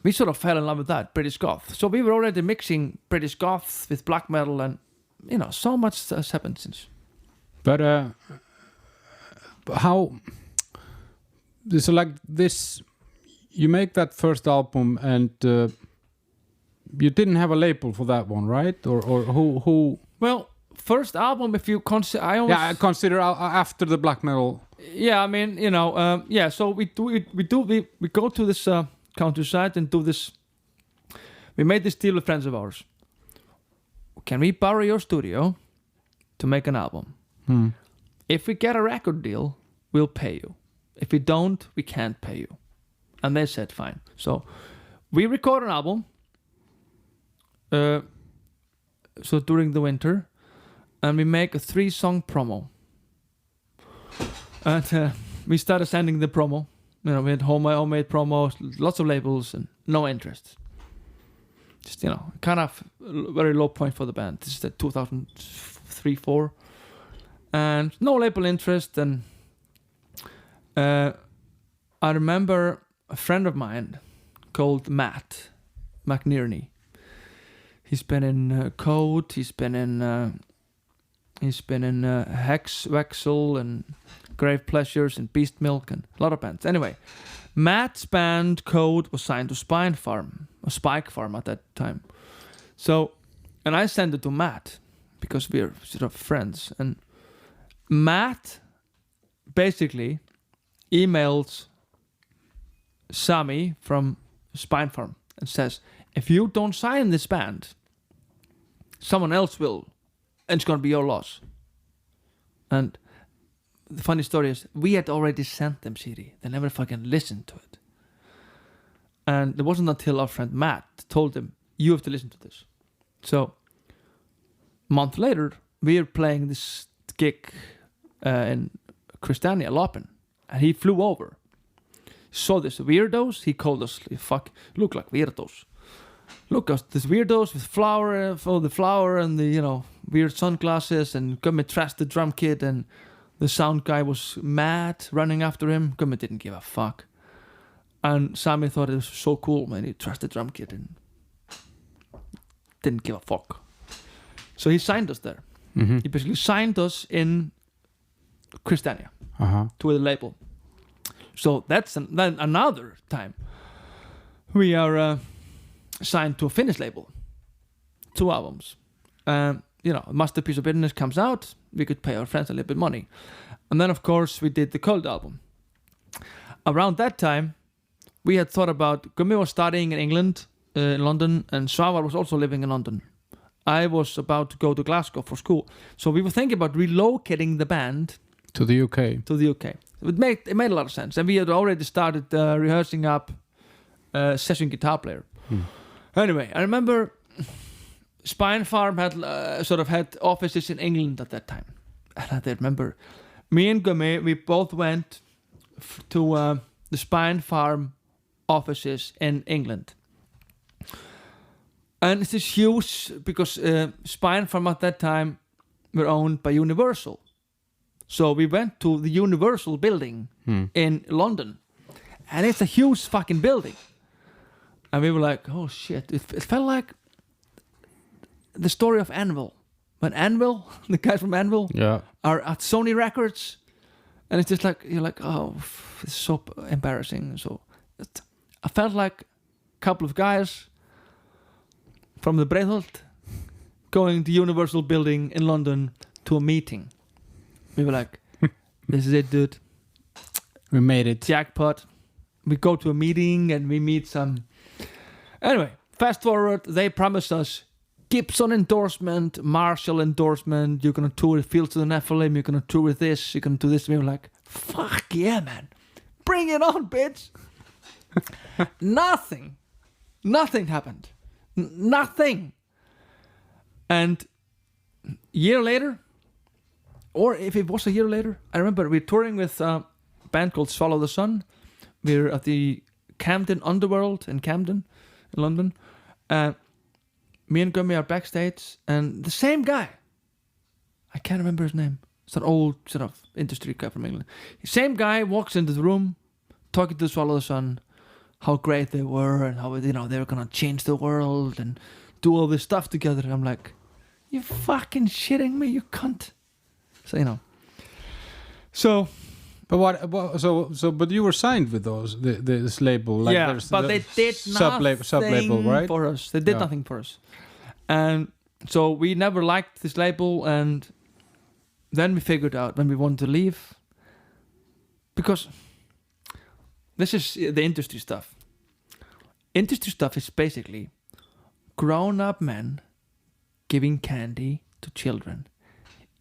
we sort of fell in love with that, British goth. So we were already mixing British goth with black metal, and, so much has happened since. But how... So like this, you make that first album and... you didn't have a label for that one, right? Or who? Well, first album, if you consider, I consider after the black metal. Yeah, I mean, So we go to this countryside and do this. We made this deal with friends of ours. Can we borrow your studio to make an album? If we get a record deal, we'll pay you. If we don't, we can't pay you. And they said fine. So we record an album. So during the winter, and we make a 3-song promo, and we started sending the promo. We had homemade promos, lots of labels, and no interest. Just kind of very low point for the band. This is the 2003-04, and no label interest. And I remember a friend of mine called Matt McNerney. He's been in Code. He's been in Hex Wexel and Grave Pleasures and Beast Milk and a lot of bands. Anyway, Matt's band Code was signed to Spike Farm at that time. So, and I sent it to Matt because we're sort of friends. And Matt basically emails Sami from Spine Farm and says, if you don't sign this band, someone else will, and it's going to be your loss. And the funny story is, we had already sent them CD. They never fucking listened to it. And it wasn't until our friend Matt told him, you have to listen to this. So, a month later, we are playing this gig in Christiania, Loppen. And he flew over. Saw this weirdos. He called us, look like weirdos. Look at these weirdos with flower for the flower and the weird sunglasses, and Gummy trashed the drum kit, and the sound guy was mad running after him. Gummy didn't give a fuck, and Sami thought it was so cool, man. He trashed the drum kit and didn't give a fuck. So he signed us there. Mm-hmm. He basically signed us in Christiania to a label. So that's then another time we are signed to a Finnish label. 2 albums. Masterpiece of Bitterness comes out. We could pay our friends a little bit money. And then, of course, we did the Cold album. Around that time, we had thought about... Gummi was studying in England, in London, and Svavar was also living in London. I was about to go to Glasgow for school. So we were thinking about relocating the band... To the UK. It made a lot of sense. And we had already started rehearsing up session guitar player. Anyway, I remember Spine Farm had had offices in England at that time. And I remember me and Gummi, we both went to the Spine Farm offices in England. And it's this huge, because Spine Farm at that time were owned by Universal. So we went to the Universal building in London. And it's a huge fucking building. And we were like, oh shit. It felt like the story of Anvil. When Anvil, the guys from Anvil, are at Sony Records. And it's just like, you're like, oh, it's so embarrassing. So I felt like a couple of guys from the Breitholt going to Universal building in London to a meeting. We were like, this is it, dude. We made it. Jackpot. We go to a meeting and we meet some... Anyway, fast forward, they promised us Gibson endorsement, Marshall endorsement, you're going to tour with Fields of the Nephilim, you're going to tour with this, you're going to do this. And we were like, fuck yeah, man. Bring it on, bitch. Nothing happened. Nothing. And a year later, or if it was a year later, I remember we were touring with a band called Swallow the Sun. We were at the Camden Underworld in Camden, in London. Me and Gummi are backstage, and the same guy, I can't remember his name. It's an old sort of industry guy from England. The same guy walks into the room, talking to Swallow the Sun, how great they were, and how they were gonna change the world and do all this stuff together. And I'm like, you fucking shitting me, you cunt. So But you were signed with this label, like yeah, but they did sub-label, right? For us. They did nothing for us, and so we never liked this label. And then we figured out when we wanted to leave, because this is the industry stuff. Industry stuff is basically grown-up men giving candy to children.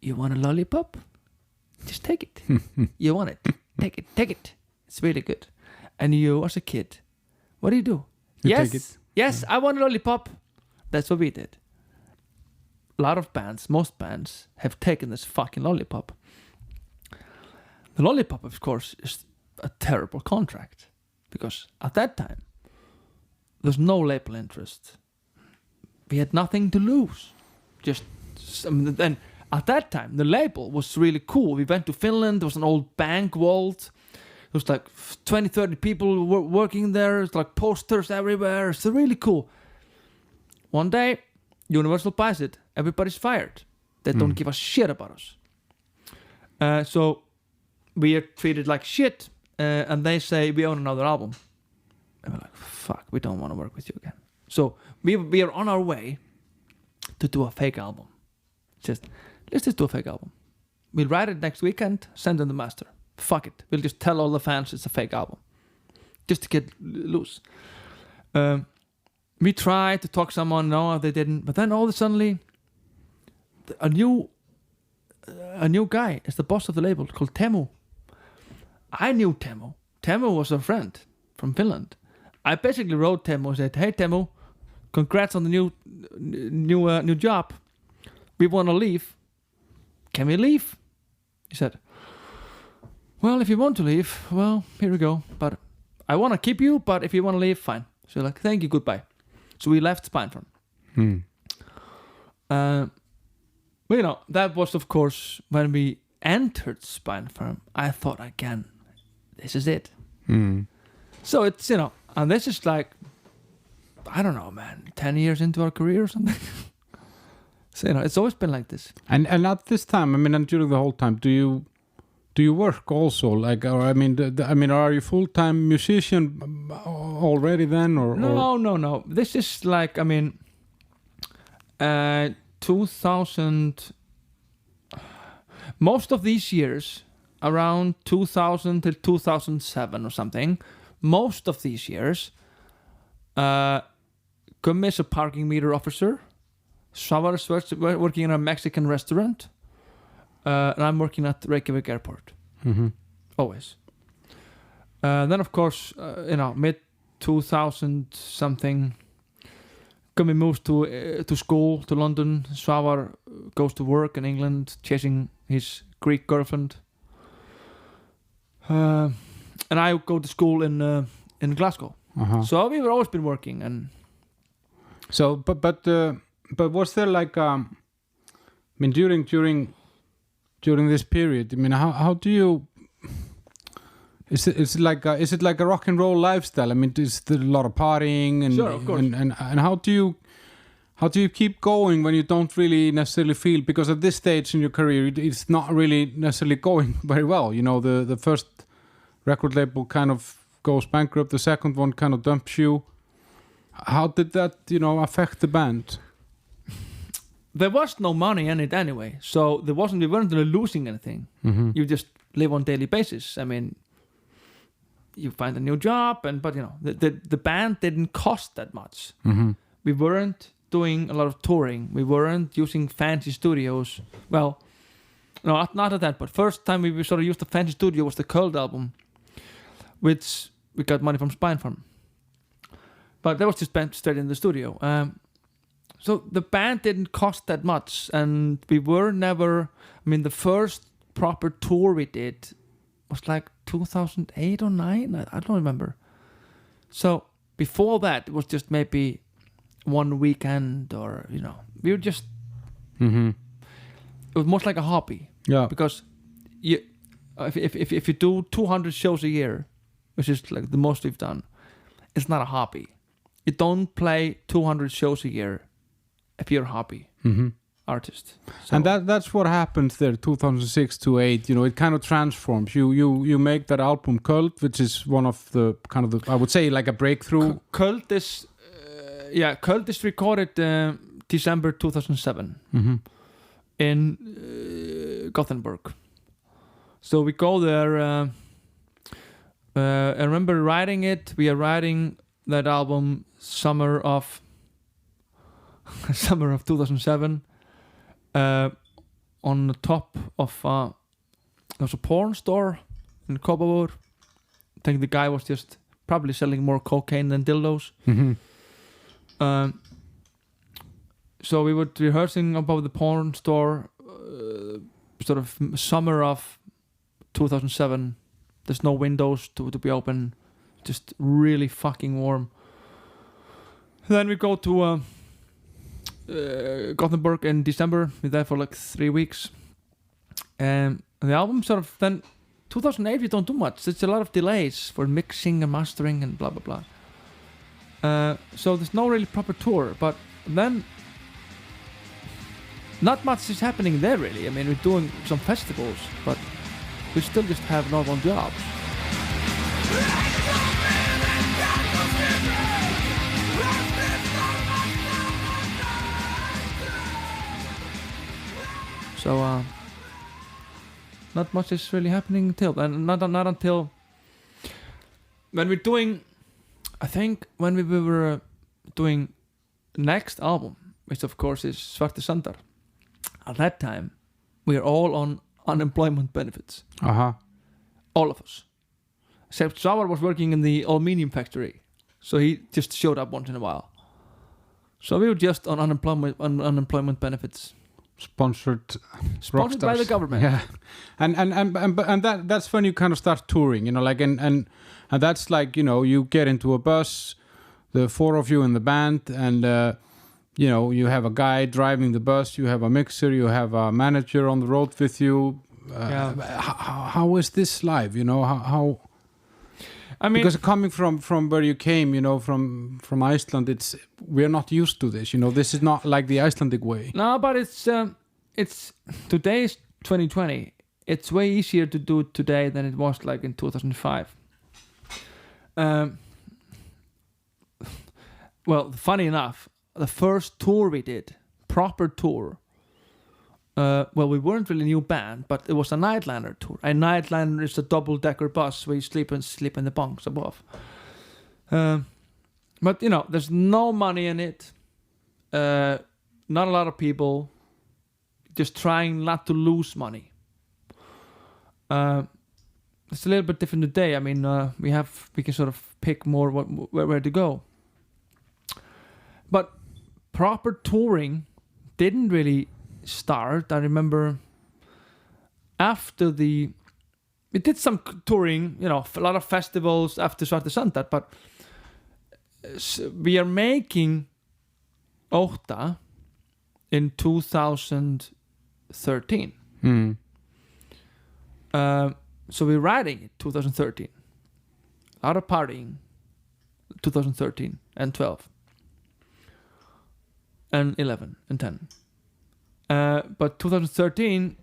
You want a lollipop? Just take it. You want it? Take it. It's really good. And you, as a kid, what do? Take it. Yes, I want a lollipop. That's what we did. A lot of bands, most bands, have taken this fucking lollipop. The lollipop, of course, is a terrible contract. Because at that time, there's no label interest. We had nothing to lose. Then at that time, the label was really cool. We went to Finland. There was an old bank vault. There was like 20, 30 people working there. It's like posters everywhere. It's really cool. One day, Universal buys it. Everybody's fired. They don't give a shit about us. So we are treated like shit, and they say we own another album. And we're like, fuck, we don't want to work with you again. So we are on our way to do a fake album. Let's just do a fake album. We'll write it next weekend, send them the master. Fuck it. We'll just tell all the fans it's a fake album. Just to get loose. We tried to talk someone, no, they didn't. But then all of a sudden, a new guy is the boss of the label called Teemu. I knew Teemu. Teemu was a friend from Finland. I basically wrote Teemu and said, "Hey Teemu, congrats on the new job. We want to leave. Can we leave?" He said, "Well, if you want to leave, well, here we go. But I want to keep you, but if you want to leave, fine." So like, thank you, goodbye. So we left Spinefarm. But that was of course when we entered Spinefarm. I thought again, this is it. So it's and this is like, I don't know, man, 10 years into our career or something. So it's always been like this. And at this time, I mean, and during the whole time, do you work also? Like, or are you full-time musician already then, or No. This is like, 2000. Most of these years, around 2000 till 2007 or something. Most of these years, Gummi is a parking meter officer. Svavar is working in a Mexican restaurant. And I'm working at Reykjavik Airport. Always. Then of course, mid 2000 something, Gummi moves to school to London. Svavar goes to work in England, chasing his Greek girlfriend. And I go to school in Glasgow. So we've always been working, and so but was there like during this period, how do you, is it like a rock and roll lifestyle? Is there a lot of partying and sure, of course. And how do you keep going when you don't really necessarily feel, because at this stage in your career it's not really necessarily going very well, the first record label kind of goes bankrupt, the second one kind of dumps you. How did that affect the band? There was no money in it anyway, so we weren't really losing anything. You just live on daily basis. You find a new job, but the band didn't cost that much. We weren't doing a lot of touring. We weren't using fancy studios. Well, no, not at that. But first time we sort of used a fancy studio was the Cold album, which we got money from Spinefarm. But that was just spent straight in the studio. So the band didn't cost that much, and we were never. The first proper tour we did was like 2008 or 9. I don't remember. So before that, it was just maybe one weekend, or we were just. It was most like a hobby. Yeah. Because if you do 200 shows a year, which is like the most we've done, it's not a hobby. You don't play 200 shows a year if you're a hobby artist. So. And that's what happened there, 2006 to 8. It kind of transforms. You make that album Cult, which is one of the kind of I would say like a breakthrough. Cult is recorded December 2007 in Gothenburg. So we go there. I remember writing it. We are writing that album summer of 2007 on the top of there was a porn store in Kópavogur. I think the guy was just probably selling more cocaine than dildos. So we were rehearsing above the porn store sort of summer of 2007. There's no windows to be open, just really fucking warm. Then we go to Gothenburg in December. We're there for like 3 weeks. And the album sort of then 2008 we don't do much. It's a lot of delays for mixing and mastering and blah blah blah. So there's no really proper tour. But then not much is happening there really. I mean, we're doing some festivals, but we still just have normal jobs. So not much is really happening until, and not until when we're doing. I think when we were doing next album, which of course is Svartir Sandar, at that time we are all on unemployment benefits. All of us, except Svavar was working in the aluminium factory, so he just showed up once in a while. So we were just on unemployment benefits. Sponsored by the government. Yeah, and that's when you kind of start touring, you know, like and that's like, you know, you get into a bus, the four of you in the band, and you know, you have a guy driving the bus, you have a mixer, you have a manager on the road with you. How is this live? You know, how? I mean, because coming from where you came, you know, from Iceland, we're not used to this. You know, this is not like the Icelandic way. No, but it's today's 2020. It's way easier to do it today than it was like in 2005. Well, funny enough, the first tour we did, proper tour. Well, we weren't really a new band, but it was a Nightliner tour. A Nightliner is a double-decker bus where you sleep in the bunks above. But, you know, there's no money in it. Not a lot of people. Just trying not to lose money. It's a little bit different today. I mean, we can sort of pick more where to go. But proper touring didn't really start. I remember after we did some touring, you know, a lot of festivals after Svartir Sandar, but we are making Ótta in 2013. So we're writing it 2013. A lot of partying 2013 and 12 and 11 and 10. But 2013,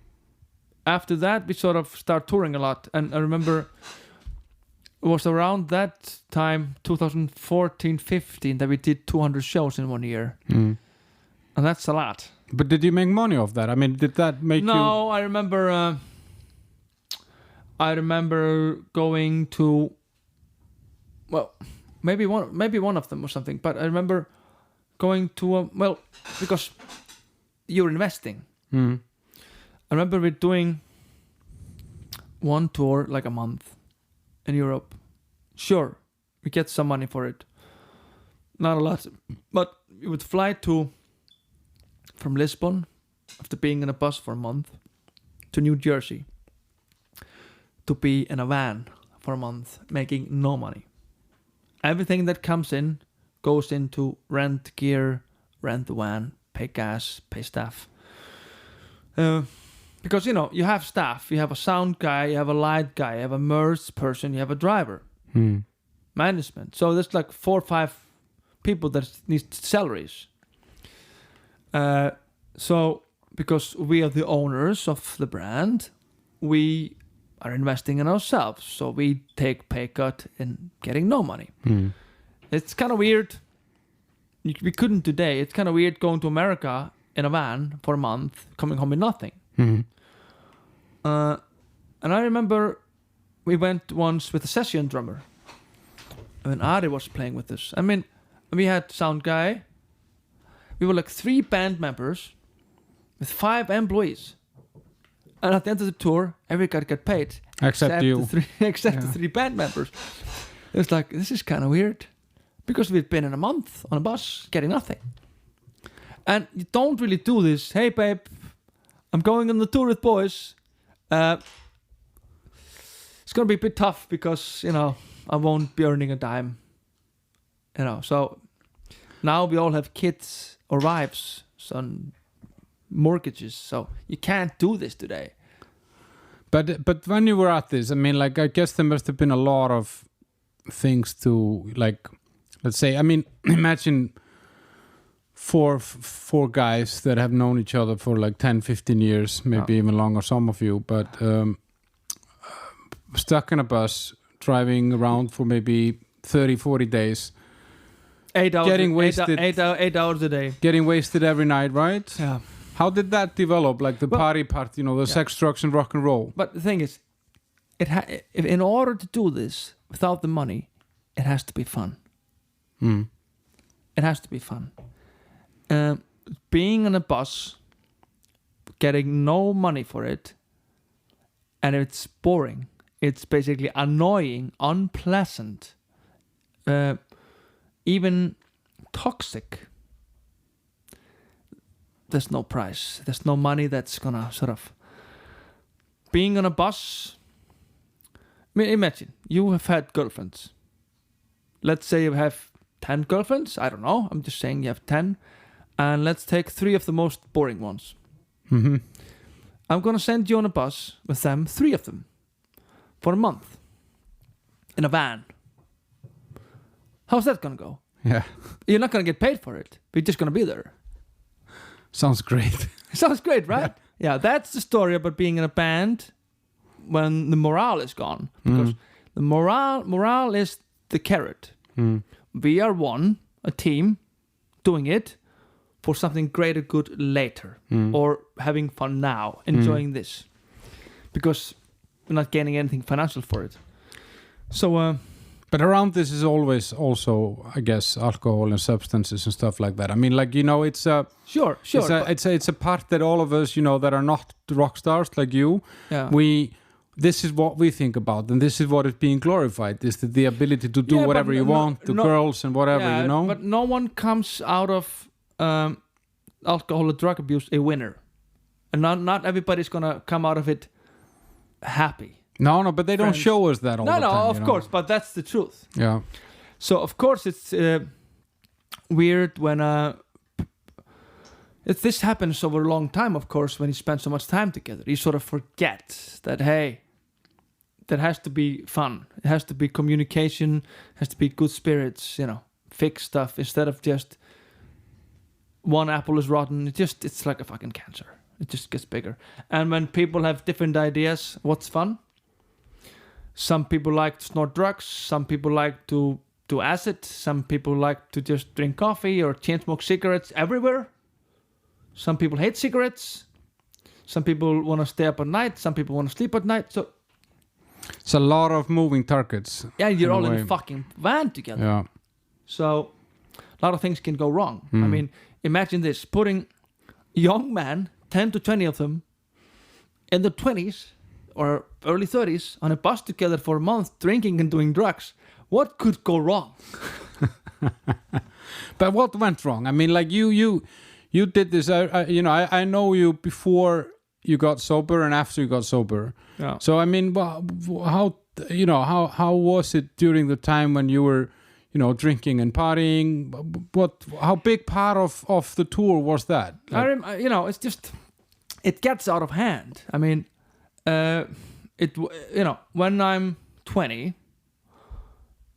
after that, we sort of start touring a lot. And I remember it was around that time, 2014, 15, that we did 200 shows in 1 year. And that's a lot. But did you make money off that? I mean, did that make you... No, I remember going to... Well, maybe one of them or something. But I remember going to... well, because... you're investing. I remember we're doing one tour like a month in Europe. Sure, we get some money for it. Not a lot, but we would fly from Lisbon after being in a bus for a month to New Jersey to be in a van for a month, making no money. Everything that comes in goes into rent gear, rent the van, pay gas, pay staff. Because, you know, you have staff. You have a sound guy, you have a light guy, you have a merch person, you have a driver. Management. So there's like 4 or 5 people that need salaries. So because we are the owners of the brand, we are investing in ourselves. So we take pay cut in getting no money. It's kind of weird. We couldn't today. It's kind of weird going to America in a van for a month, coming home with nothing. And I remember we went once with a session drummer. When Addi was playing with us. I mean, we had sound guy. We were like 3 band members with 5 employees. And at the end of the tour, everybody got paid. Except you. The 3 band members. It was like, this is kind of weird. Because we've been in a month on a bus getting nothing. And you don't really do this. Hey, babe, I'm going on the tour with boys. It's going to be a bit tough because, you know, I won't be earning a dime. You know, so now we all have kids or wives, son, mortgages. So you can't do this today. But when you were at this, I mean, like, I guess there must have been a lot of things to, like, let's say, I mean, imagine four guys that have known each other for like 10, 15 years, maybe even longer, some of you, but stuck in a bus, driving around for maybe 30, 40 days. 8 hours. Getting wasted. 8 hours a day. Getting wasted every night, right? Yeah. How did that develop? Like the party part, the sex, drugs, and rock and roll. But the thing is, if in order to do this without the money, it has to be fun. It has to be fun. Being on a bus, getting no money for it, and it's boring. It's basically annoying, unpleasant, even toxic. There's no price. There's no money that's gonna sort of... Being on a bus... I mean, imagine, you have had girlfriends. Let's say you have 10 girlfriends. I don't know. I'm just saying you have 10. And let's take 3 of the most boring ones. Mm-hmm. I'm gonna send you on a bus with them, 3 of them, for a month. In a van. How's that gonna go? Yeah. You're not gonna get paid for it. But you're just gonna be there. Sounds great. Sounds great, right? Yeah, that's the story about being in a band when the morale is gone. Because the morale is the carrot. We are a team, doing it for something greater good later. Or having fun now, enjoying this. Because we're not gaining anything financial for it. So... But around this is always also, I guess, alcohol and substances and stuff like that. I mean, like, it's a... Sure. It's a part that all of us, that are not rock stars like you, this is what we think about, and this is what is being glorified, is the ability to do whatever you want, to girls and whatever, But no one comes out of alcohol or drug abuse a winner. And not everybody's going to come out of it happy. No, but they don't show us that all the time. No, of course, but that's the truth. Yeah. So, of course, it's weird when... this happens over a long time, of course, when you spend so much time together. You sort of forget that, hey, there has to be fun. It has to be communication, has to be good spirits, fix stuff, instead of just one apple is rotten. It's like a fucking cancer. It just gets bigger. And when people have different ideas, what's fun? Some people like to snort drugs. Some people like to do acid. Some people like to just drink coffee or chain smoke cigarettes everywhere. Some people hate cigarettes. Some people want to stay up at night. Some people want to sleep at night. So it's a lot of moving targets. Yeah, you're all in a fucking van together. Yeah. So a lot of things can go wrong. I mean, imagine this. Putting young men, 10 to 20 of them, in the 20s or early 30s on a bus together for a month, drinking and doing drugs. What could go wrong? But what went wrong? I mean, like you did this. I know you before you got sober and after you got sober. Yeah. So I mean, how was it during the time when you were, drinking and partying? How big part of the tour was that? Like, it's just, it gets out of hand. I mean, when I'm 20,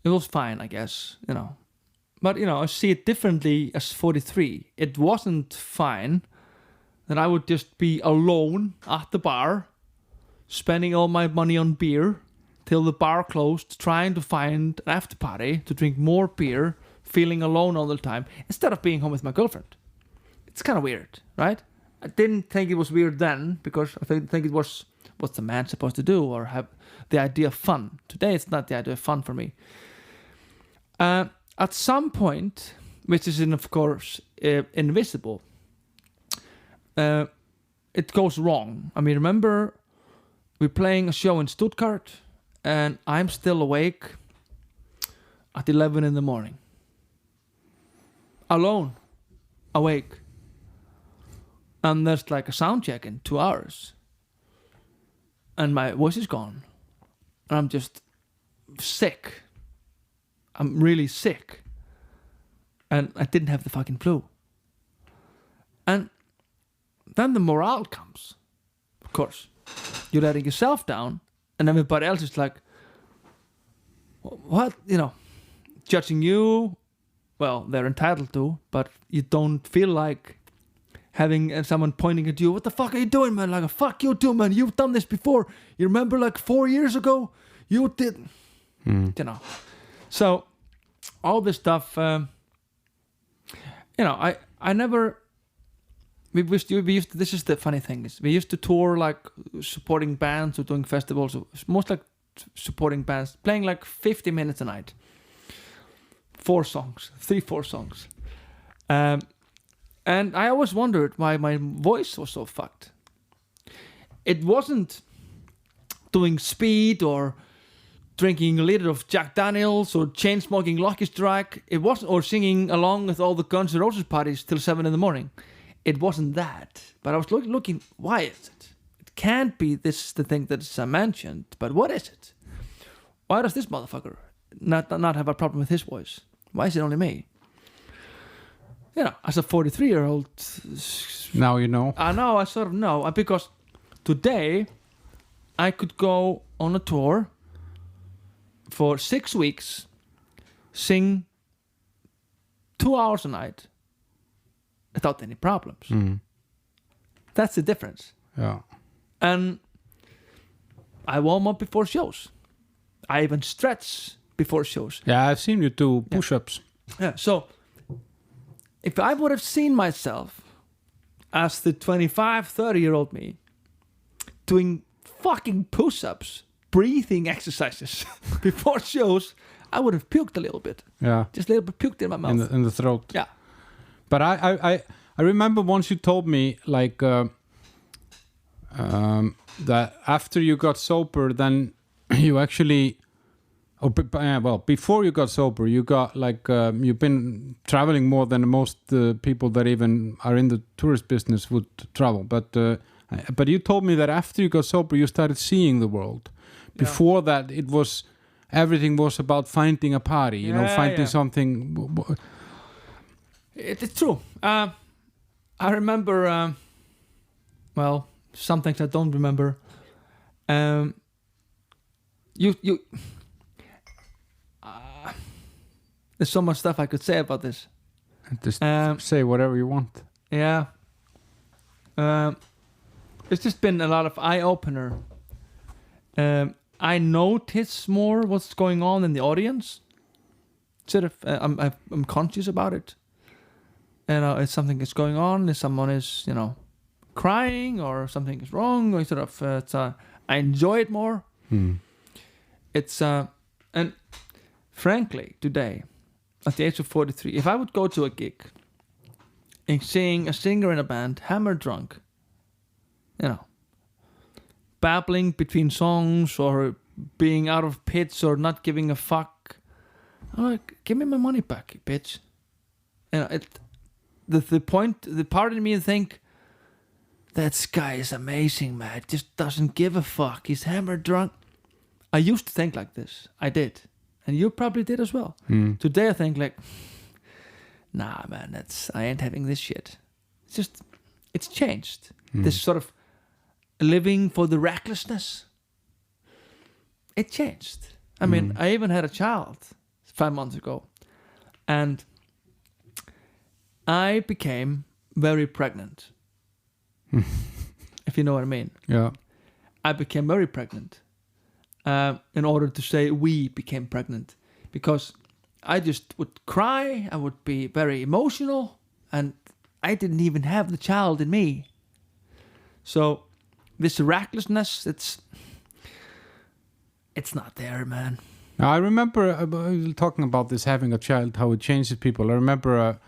it was fine, I guess, But, I see it differently as 43. It wasn't fine that I would just be alone at the bar, spending all my money on beer till the bar closed, trying to find an after party to drink more beer, feeling alone all the time, instead of being home with my girlfriend. It's kind of weird, right? I didn't think it was weird then, because I think it was, what's a man supposed to do, or have the idea of fun. Today it's not the idea of fun for me. At some point, which is of course invisible, it goes wrong. I mean, remember, we're playing a show in Stuttgart, and I'm still awake at 11 in the morning. Alone, awake. And there's like a sound check in 2 hours. And my voice is gone. And I'm just sick. I'm really sick. And I didn't have the fucking flu. And then the morale comes. Of course. You're letting yourself down. And everybody else is like, what? Judging you. well, they're entitled to, but you don't feel like having someone pointing at you, what the fuck are you doing, man? Like, fuck you too, man. You've done this before. You remember like 4 years ago? You did. You know. So, all this stuff, I never... We used to, this is the funny thing, is we used to tour like supporting bands or doing festivals, most like supporting bands, playing like 50 minutes a night. 4 songs. And I always wondered why my voice was so fucked. It wasn't doing speed or drinking a liter of Jack Daniels or chain smoking Lucky Strike. It wasn't, or singing along with all the Guns N' Roses parties till 7 a.m. It wasn't that. But I was looking, why is it? It can't be this the thing that I mentioned, but what is it? Why does this motherfucker not have a problem with his voice? Why is it only me? As a 43-year-old... Now you know. I know, I sort of know. Because today, I could go on a tour for 6 weeks, sing 2 hours a night, without any problems. That's the difference. Yeah. And I warm up before shows. I even stretch before shows. Yeah, I've seen you do push-ups. Yeah. So if I would have seen myself as the 25, 30-year-old me doing fucking push-ups, breathing exercises before shows, I would have puked a little bit. Yeah. Just a little bit puked in my mouth. In the throat. Yeah. But I remember once you told me like that after you got sober, then you actually, before you got sober, you got like you've been traveling more than most people that even are in the tourist business would travel. But you told me that after you got sober, you started seeing the world. Before that, everything was about finding a party, finding something. It's true. I remember, some things I don't remember. There's so much stuff I could say about this. Just say whatever you want. Yeah. It's just been a lot of eye-opener. I notice more what's going on in the audience. Sort of, I'm conscious about it. If something is going on, if someone is, crying or something is wrong, or sort of, I enjoy it more. It's, and frankly, today, at the age of 43, if I would go to a gig and seeing a singer in a band, hammered drunk, babbling between songs or being out of pitch or not giving a fuck, I'm like, give me my money back, you bitch. The part of me think, that guy is amazing, man. Just doesn't give a fuck. He's hammered drunk. I used to think like this. I did. And you probably did as well. Today I think like, nah, man, I ain't having this shit. It's changed. This sort of living for the recklessness. It changed. I mean, I even had a child 5 months ago. And I became very pregnant. If you know what I mean. Yeah. I became very pregnant. In order to say we became pregnant. Because I just would cry. I would be very emotional. And I didn't even have the child in me. So this recklessness, it's not there, man. I remember talking about this, having a child, how it changes people. I remember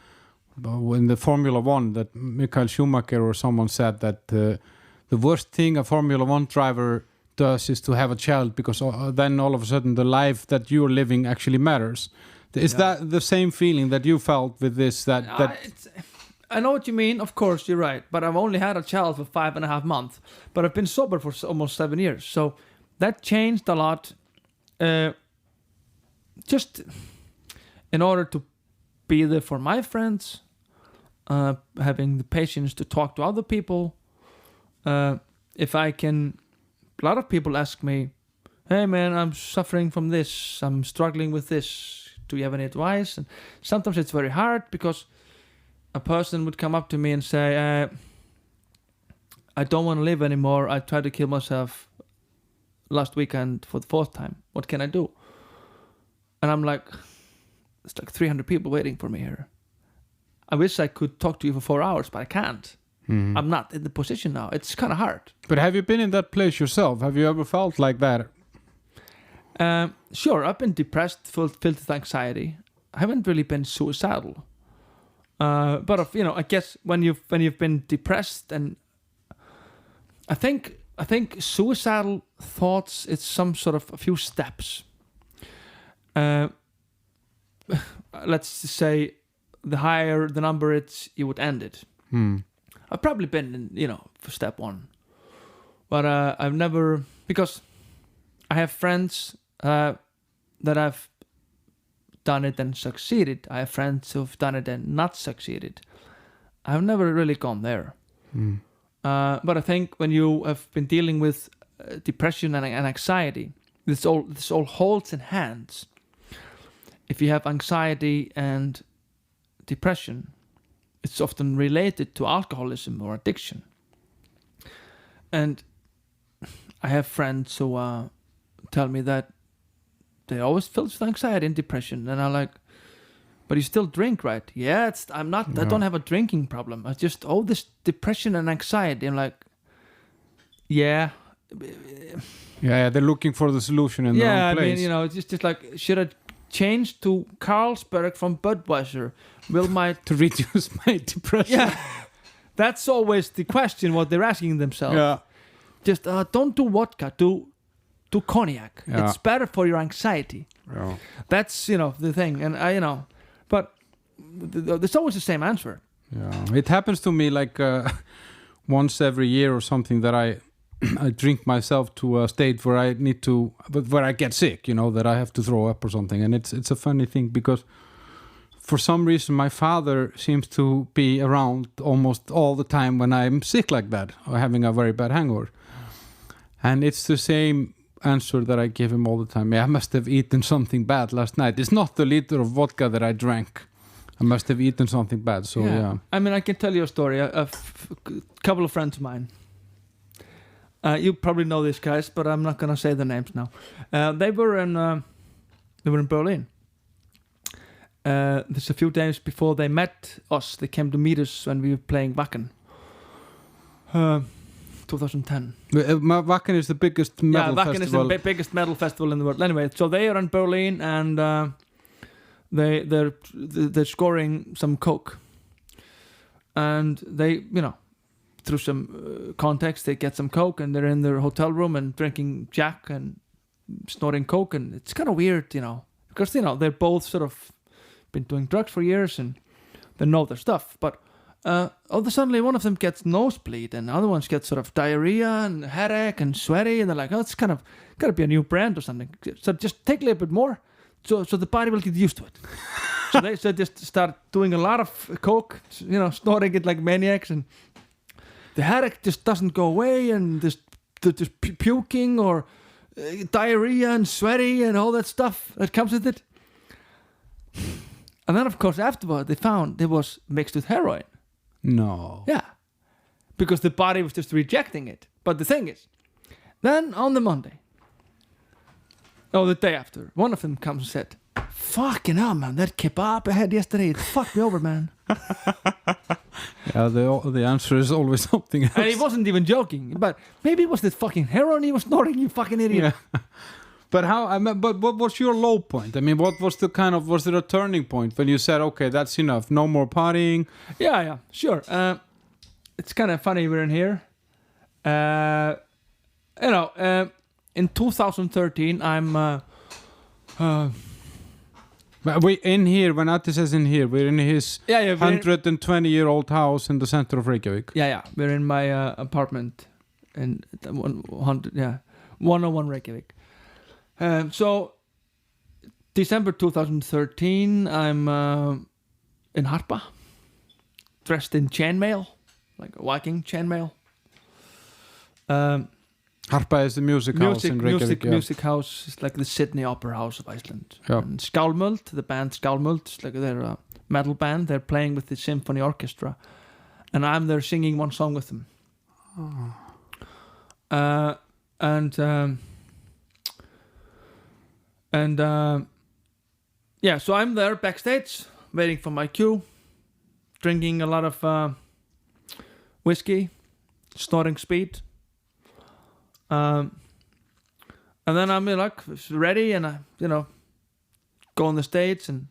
in the Formula One that Michael Schumacher or someone said that the worst thing a Formula One driver does is to have a child, because then all of a sudden the life that you're living actually matters. Is that the same feeling that you felt with this? I know what you mean. Of course, you're right. But I've only had a child for 5.5 months. But I've been sober for almost 7 years. So that changed a lot. Just in order to be there for my friends, having the patience to talk to other people. If I can, a lot of people ask me, hey man, I'm suffering from this, I'm struggling with this, Do you have any advice? And sometimes it's very hard because a person would come up to me and say, I don't want to live anymore. I tried to kill myself last weekend for the 4th time. What can I do? And I'm like, it's like 300 people waiting for me here. I wish I could talk to you for 4 hours, but I can't. I'm not in the position now. It's kind of hard. But have you been in that place yourself? Have you ever felt like that? Sure, I've been depressed, filled with anxiety. I haven't really been suicidal. But I guess when you've been depressed, and I think suicidal thoughts, it's some sort of a few steps. Let's just say the higher the number it's, you would end it. I've probably been in, for step 1. But I've never, because I have friends that have done it and succeeded. I have friends who've done it and not succeeded. I've never really gone there. But I think when you have been dealing with depression and anxiety, this all holds in hands. If you have anxiety and depression, it's often related to alcoholism or addiction. And I have friends who tell me that they always feel with anxiety and depression, and I'm like, but you still drink, right? Yeah, I'm not. I don't have a drinking problem. I just this depression and anxiety. I'm like, yeah. Yeah, they're looking for the solution in the wrong place. Yeah, I mean, it's just like, should I change to Carlsberg from Budweiser? To reduce my depression? Yeah, that's always the question. What they're asking themselves. Yeah. Just don't do vodka. Do cognac. Yeah. It's better for your anxiety. Yeah. That's the thing, and but there's always the same answer. Yeah, it happens to me like once every year or something that I drink myself to a state where where I get sick, that I have to throw up or something. And it's a funny thing because for some reason my father seems to be around almost all the time when I'm sick like that or having a very bad hangover. And it's the same answer that I give him all the time. Yeah, I must have eaten something bad last night. It's not the liter of vodka that I drank. I must have eaten something bad. So yeah. I mean, I can tell you a story. A couple of friends of mine. You probably know these guys, but I'm not gonna say the names now. They were in Berlin. There's a few days before they met us. They came to meet us when we were playing Wacken. 2010. Wacken is the biggest metal festival. Wacken is the biggest metal festival in the world. Anyway, so they are in Berlin and they're scoring some coke, and they through some context they get some coke, and they're in their hotel room and drinking Jack and snorting coke, and it's kind of weird, because they're both sort of been doing drugs for years and they know their stuff, but all of a sudden one of them gets nosebleed and the other ones get sort of diarrhea and headache and sweaty, and they're like, it's kind of gotta be a new brand or something, so just take a little bit more so the body will get used to it. So they just start doing a lot of coke, snorting it like maniacs, and the headache just doesn't go away, and there's puking or diarrhea and sweaty and all that stuff that comes with it. And then, of course, afterward, they found it was mixed with heroin. No. Yeah. Because the body was just rejecting it. But the thing is, then on the Monday, the day after, one of them comes and said, fucking hell, man, that kebab I had yesterday, it fucked me over, man. Yeah, the answer is always something else. And he wasn't even joking, but maybe it was the fucking heroin he was snorting, you fucking idiot. Yeah. But but what was your low point? I mean, what was was there a turning point when you said, okay, that's enough, no more partying? Yeah, sure. It's kind of funny we're in here. In 2013, I'm we in here, when Addi says in here, we're in his 120-year-old house in the center of Reykjavik. Yeah, we're in my apartment in 101 Reykjavik. So December 2013, I'm in Harpa, dressed in chainmail, like a Viking chainmail. Harpa is the music house in Reykjavik. Music house is like the Sydney Opera House of Iceland. Yeah. And Skálmöld, the band Skálmöld, is like they're a metal band. They're playing with the symphony orchestra, and I'm there singing one song with them. So I'm there backstage, waiting for my cue, drinking a lot of whiskey, snorting speed. And then I'm like ready, and I, go on the stage and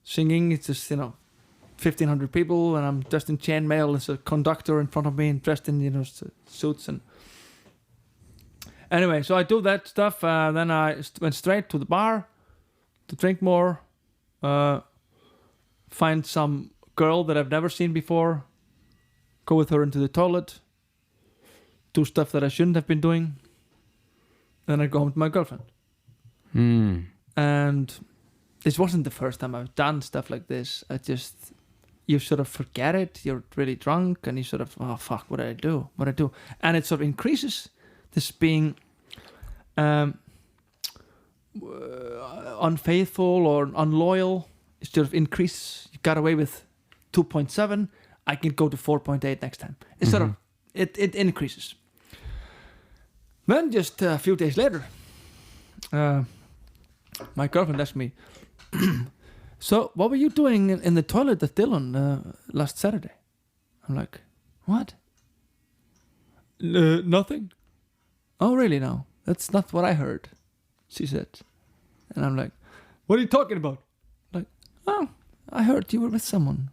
singing. It's just 1,500 people, and I'm dressed in chainmail. There's a conductor in front of me, and dressed in suits. And anyway, so I do that stuff. Then I went straight to the bar to drink more. Find some girl that I've never seen before. Go with her into the toilet. Do stuff that I shouldn't have been doing. Then I go home to my girlfriend. And this wasn't the first time I've done stuff like this. You sort of forget it. You're really drunk, and you sort of, oh fuck, what did I do? And it sort of increases. This being unfaithful or unloyal, it sort of increases. You got away with 2.7. I can go to 4.8 next time. It's sort of it increases. Then just a few days later, my girlfriend asked me, so what were you doing in the toilet at Dillon last Saturday? I'm like, what? Nothing. Oh, really? No, that's not what I heard, she said. And I'm like, what are you talking about? Like, oh, I heard you were with someone.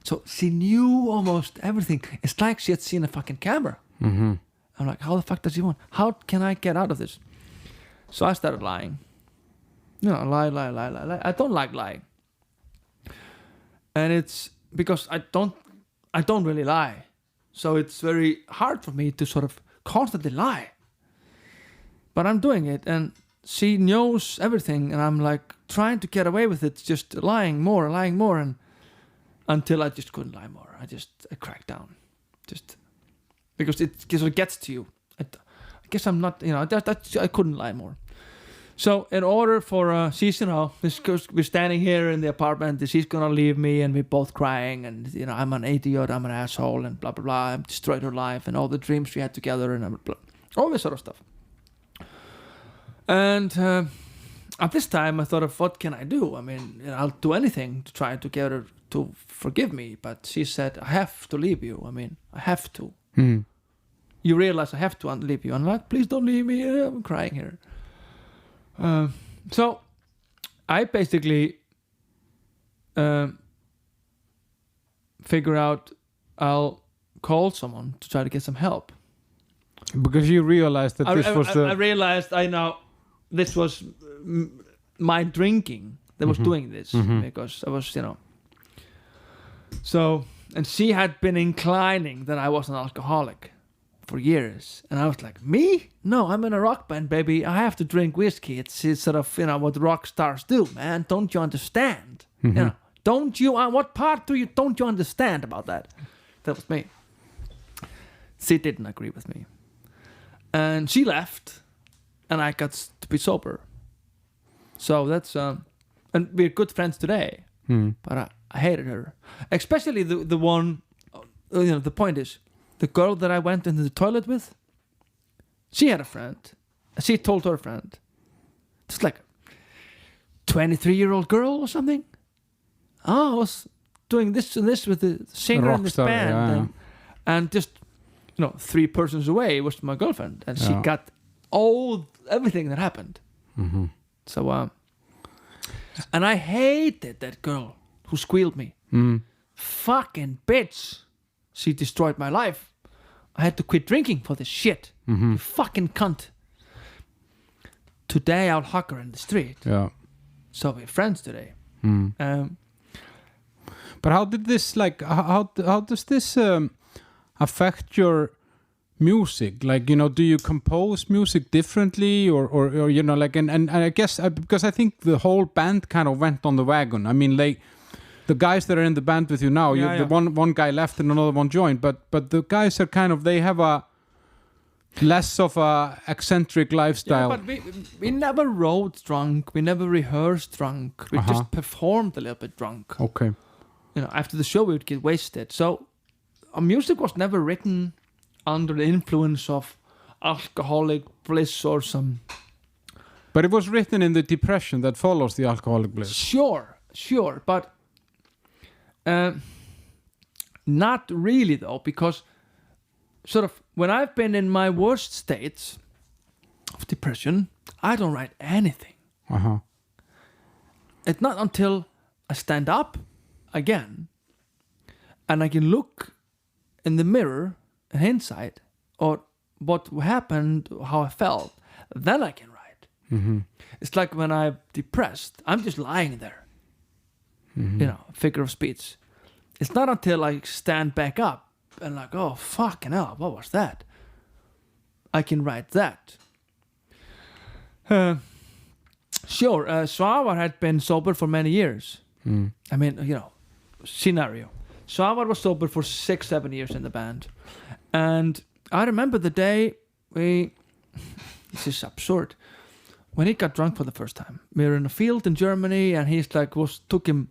So she knew almost everything. It's like she had seen a fucking camera. I'm like, how the fuck does she want? How can I get out of this? So I started lying. Lie. I don't like lying. And it's because I don't really lie. So it's very hard for me to sort of constantly lie. But I'm doing it, and she knows everything, and I'm like trying to get away with it, just lying more, and until I just couldn't lie more. I cracked down. Just because it sort of gets to you. I guess I'm not, I couldn't lie more. So in order for, we're standing here in the apartment, she's gonna leave me, and we're both crying, and I'm an idiot, I'm an asshole, and blah blah blah. I've destroyed her life and all the dreams we had together, and all this sort of stuff. And at this time, I thought of what can I do? I mean, I'll do anything to try to get her to forgive me. But she said, I have to leave you. I mean, I have to. You realize I have to leave you. I'm like, please don't leave me. I'm crying here. So I basically figure out I'll call someone to try to get some help. Because you realized that I realized this was my drinking that was doing this, because I was, So, and she had been inclining that I was an alcoholic for years. And I was like, me? No, I'm in a rock band, baby. I have to drink whiskey. It's sort of, what rock stars do, man. Don't you understand? Don't you, what part don't you understand about that? That was me. She didn't agree with me. And she left, and I got to be sober. So that's, and we're good friends today. But I hated her. Especially the one, the point is, the girl that I went into the toilet with, she had a friend. She told her friend. Just like a 23-year-old girl or something. Oh, I was doing this and this with the singer in this band. And just, 3 persons away was my girlfriend. And she got everything that happened. So, and I hated that girl who squealed me. Fucking bitch. She destroyed my life. I had to quit drinking for this shit. You fucking cunt. Today I'll hug her in the street. Yeah. So we're friends today. But how did this, how does this affect your music? Do you compose music differently, or and I guess because I think the whole band kind of went on the wagon. I mean, the guys that are in the band with you now, the one guy left and another one joined, but the guys are kind of, they have Less of a eccentric lifestyle. Yeah, but we never wrote drunk. We never rehearsed drunk. We just performed a little bit drunk. Okay. You know, after the show we would get wasted. So our music was never written under the influence of alcoholic bliss or some. But it was written in the depression that follows the alcoholic bliss. Sure, but not really though, because sort of when I've been in my worst states of depression, I don't write anything. It's not until I stand up again and I can look in the mirror and hindsight or what happened, how I felt, then I can write. It's like when I'm depressed, I'm just lying there. You know, figure of speech. It's not until I stand back up and like, oh, fucking hell, what was that? I can write that. Sure, Svavar had been sober for many years. I mean, you know, scenario. Svavar was sober for 6-7 years in the band. And I remember the day this is absurd, when he got drunk for the first time. We were in a field in Germany and he's like, took him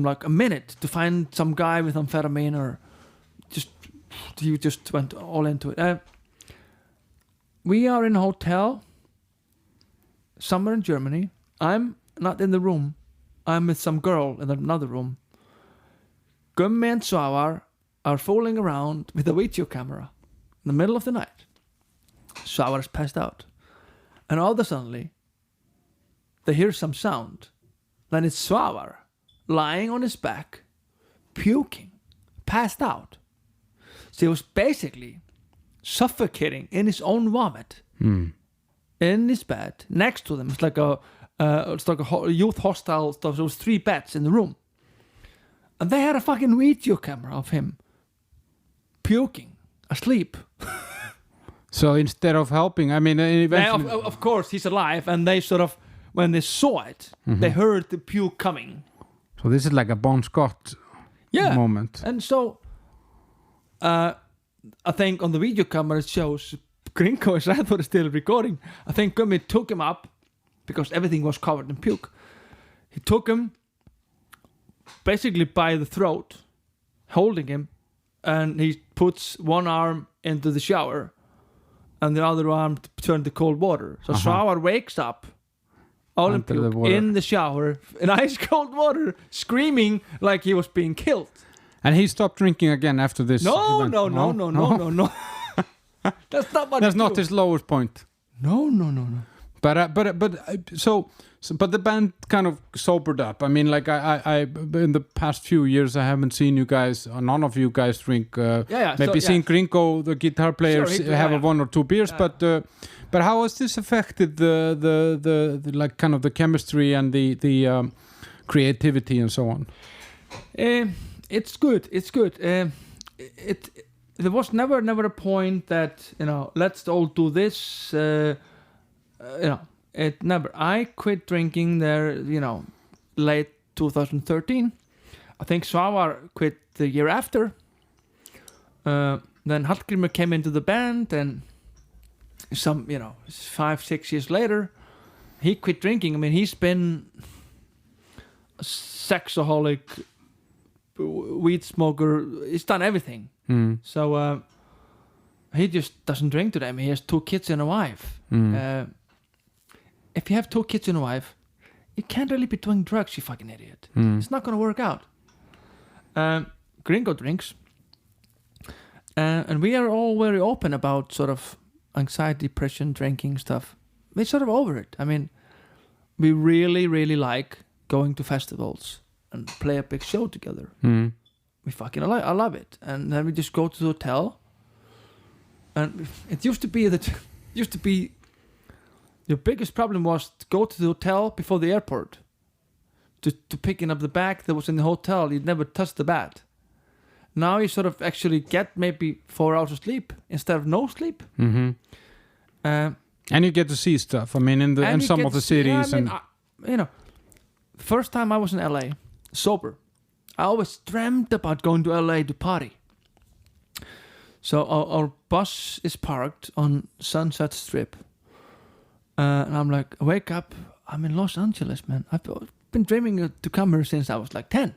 like a minute to find some guy with amphetamine or you just went all into it. We are in a hotel somewhere in Germany. I'm not in the room. I'm with some girl in another room. Gummi and Svavar are fooling around with a video camera in the middle of the night. Svavar is passed out. And all of a sudden, they hear some sound. Then it's Svavar lying on his back, puking, passed out. So he was basically suffocating in his own vomit in his bed next to them. It's like a youth hostel stuff. There was 3 beds in the room, and they had a fucking video camera of him puking, asleep. So instead of helping, I mean, eventually... Of course, he's alive, and they sort of, when they saw it, they heard the puke coming. So this is like a Bon Scott moment. And so, I think on the video camera it shows Gringo is right for still recording. I think Gummi took him up, because everything was covered in puke. He took him basically by the throat, holding him, and he puts one arm into the shower, and the other arm turned to cold water. So Svavar wakes up, all in puke, in the shower, in ice cold water, screaming like he was being killed. And he stopped drinking again after this event. No. That's not what. That's not his lowest point. No. But the band kind of sobered up. I mean, like I in the past few years, I haven't seen you guys, none of you guys drink. Maybe seen Gringo, the guitar player, have 1 or 2 beers. Yeah. But how has this affected the like kind of the chemistry and the creativity and so on? It's good. There was never a point that, you know, let's all do this. You know, it never. I quit drinking there, you know, late 2013. I think Svavar quit the year after. Then Hallgrímur came into the band, and some, you know, 5-6 years later, he quit drinking. I mean, he's been a sexaholic, weed smoker. He's done everything. So he just doesn't drink today. I mean, he has 2 kids and a wife. If you have 2 kids and a wife, you can't really be doing drugs, you fucking idiot. It's not going to work out. Gringo drinks. And we are all very open about sort of anxiety, depression, drinking stuff. We're sort of over it. I mean, we really, really like going to festivals and play a big show together. We fucking I love it. And then we just go to the hotel. And it used to be the biggest problem was to go to the hotel before the airport. To picking up the bag that was in the hotel. You'd never touch the bed. Now you sort of actually get maybe 4 hours of sleep instead of no sleep. And you get to see stuff. I mean, in some of the cities. You know, first time I was in LA, sober, I always dreamt about going to LA to party. So our bus is parked on Sunset Strip. And I'm like, wake up, I'm in Los Angeles, man. I've been dreaming to come here since I was like 10.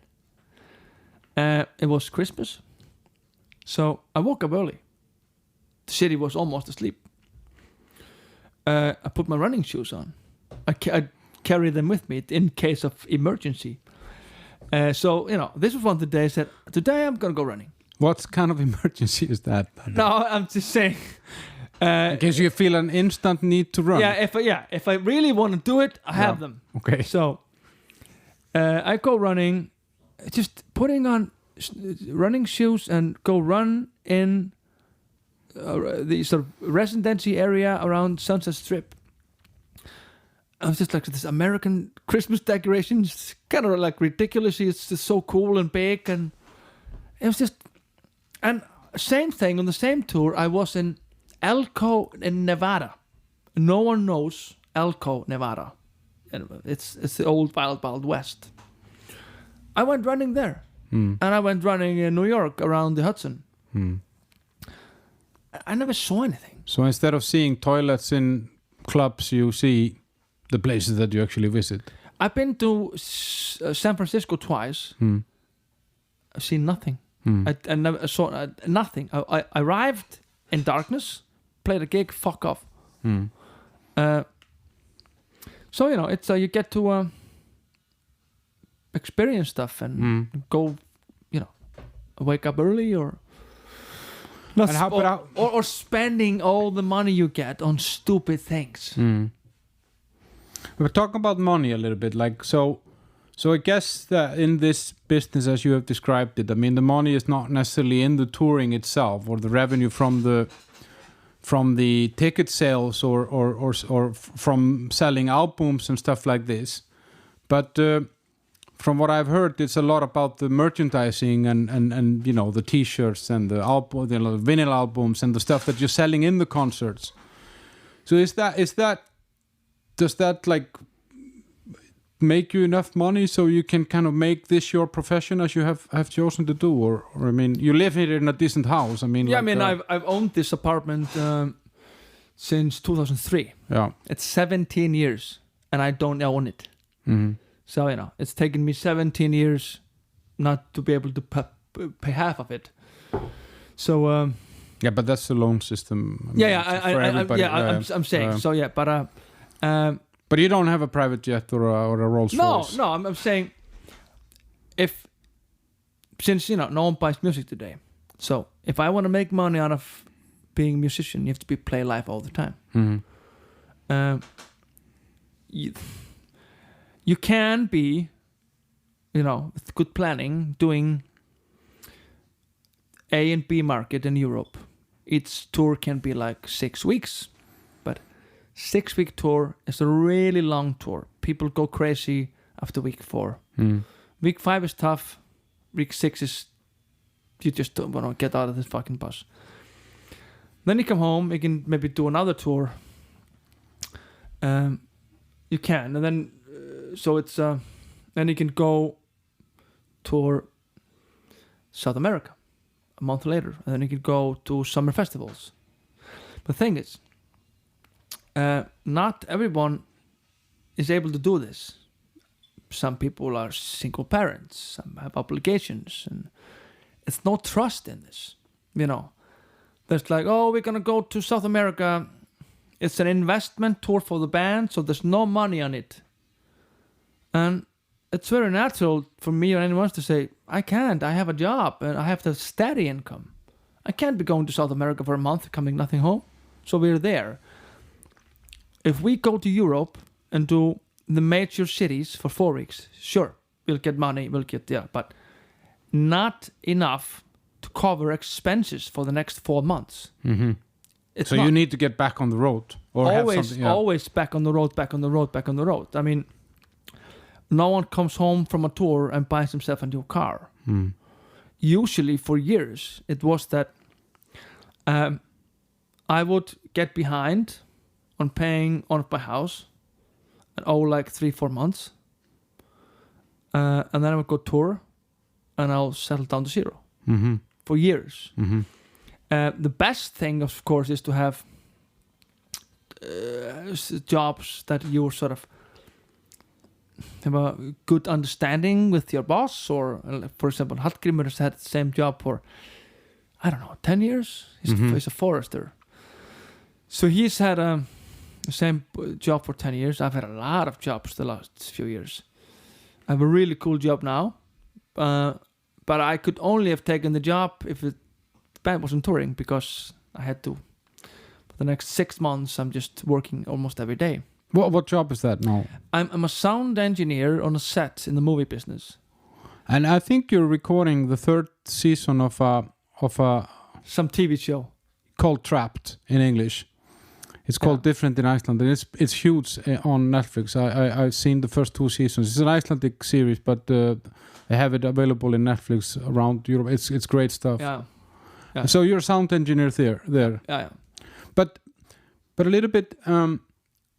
It was Christmas. So I woke up early. The city was almost asleep. I put my running shoes on. I carry them with me in case of emergency. So, this was one of the days that today I'm going to go running. What kind of emergency is that? No, I'm just saying. In case you feel an instant need to run. If I really want to do it, I have them. Okay. So I go running, just putting on running shoes and go run in the sort of residency area around Sunset Strip. I was just like, this American Christmas decorations, kind of like ridiculous. It's just so cool and big, and it was just. And same thing on the same tour. I was in Elko in Nevada. No one knows Elko, Nevada. It's the old wild west. I went running there, and I went running in New York around the Hudson. I never saw anything. So instead of seeing toilets in clubs, you see the places that you actually visit. I've been to San Francisco twice. I've seen nothing. I never saw nothing. I arrived in darkness, played a gig, fuck off. So it's you get to experience stuff and go, wake up early or or spending all the money you get on stupid things. We're talking about money a little bit, like so I guess that in this business, as you have described it, I mean, the money is not necessarily in the touring itself or the revenue from the ticket sales or from selling albums and stuff like this, but from what I've heard, it's a lot about the merchandising and the T-shirts and the album, the vinyl albums and the stuff that you're selling in the concerts. So does that like make you enough money so you can kind of make this your profession as you have chosen to do, or I mean, you live here in a decent house. I mean, I've owned this apartment since 2003. Yeah, it's 17 years, and I don't own it. So it's taken me 17 years not to be able to pay half of it. So but that's the loan system. I mean, I'm saying so. But you don't have a private jet or a Rolls Royce. No. I'm saying since no one buys music today, so if I want to make money out of being a musician, you have to play live all the time. You can be, with good planning, doing A and B market in Europe. Each tour can be like 6 weeks. 6-week tour is a really long tour. People go crazy after week 4. Week 5 is tough. Week 6 is you just don't want to get out of this fucking bus. Then you come home. You can maybe do another tour. You can, and then so it's then you can go tour South America a month later, and then you can go to summer festivals. The thing is, not everyone is able to do this. Some people are single parents, some have obligations, and it's no trust in this. There's like, we're gonna go to South America. It's an investment tour for the band, so there's no money on it. And it's very natural for me or anyone else to say, I can't, I have a job, and I have the steady income. I can't be going to South America for a month, coming nothing home. So we're there. If we go to Europe and do the major cities for 4 weeks, sure, we'll get money, but not enough to cover expenses for the next 4 months. So you need to get back on the road, or always back on the road. I mean, no one comes home from a tour and buys himself a new car. Usually, for years, it was that I would get behind on paying on my house and owe like 3-4 months, and then I would go tour and I'll settle down to zero for years. The best thing, of course, is to have jobs that you sort of have a good understanding with your boss, or for example, Hallgrímur has had the same job for, I don't know, 10 years. He's a forester. So he's had the same job for 10 years. I've had a lot of jobs the last few years. I have a really cool job now, but I could only have taken the job if the band wasn't touring, because I had to. For the next 6 months, I'm just working almost every day. What job is that now? I'm a sound engineer on a set in the movie business. And I think you're recording the 3rd season of Some TV show called Trapped in English. It's called Different in Iceland, and it's huge on Netflix. I've seen the first 2 seasons. It's an Icelandic series, but they have it available in Netflix around Europe. It's great stuff. Yeah. So you're a sound engineer there. Yeah. But a little bit.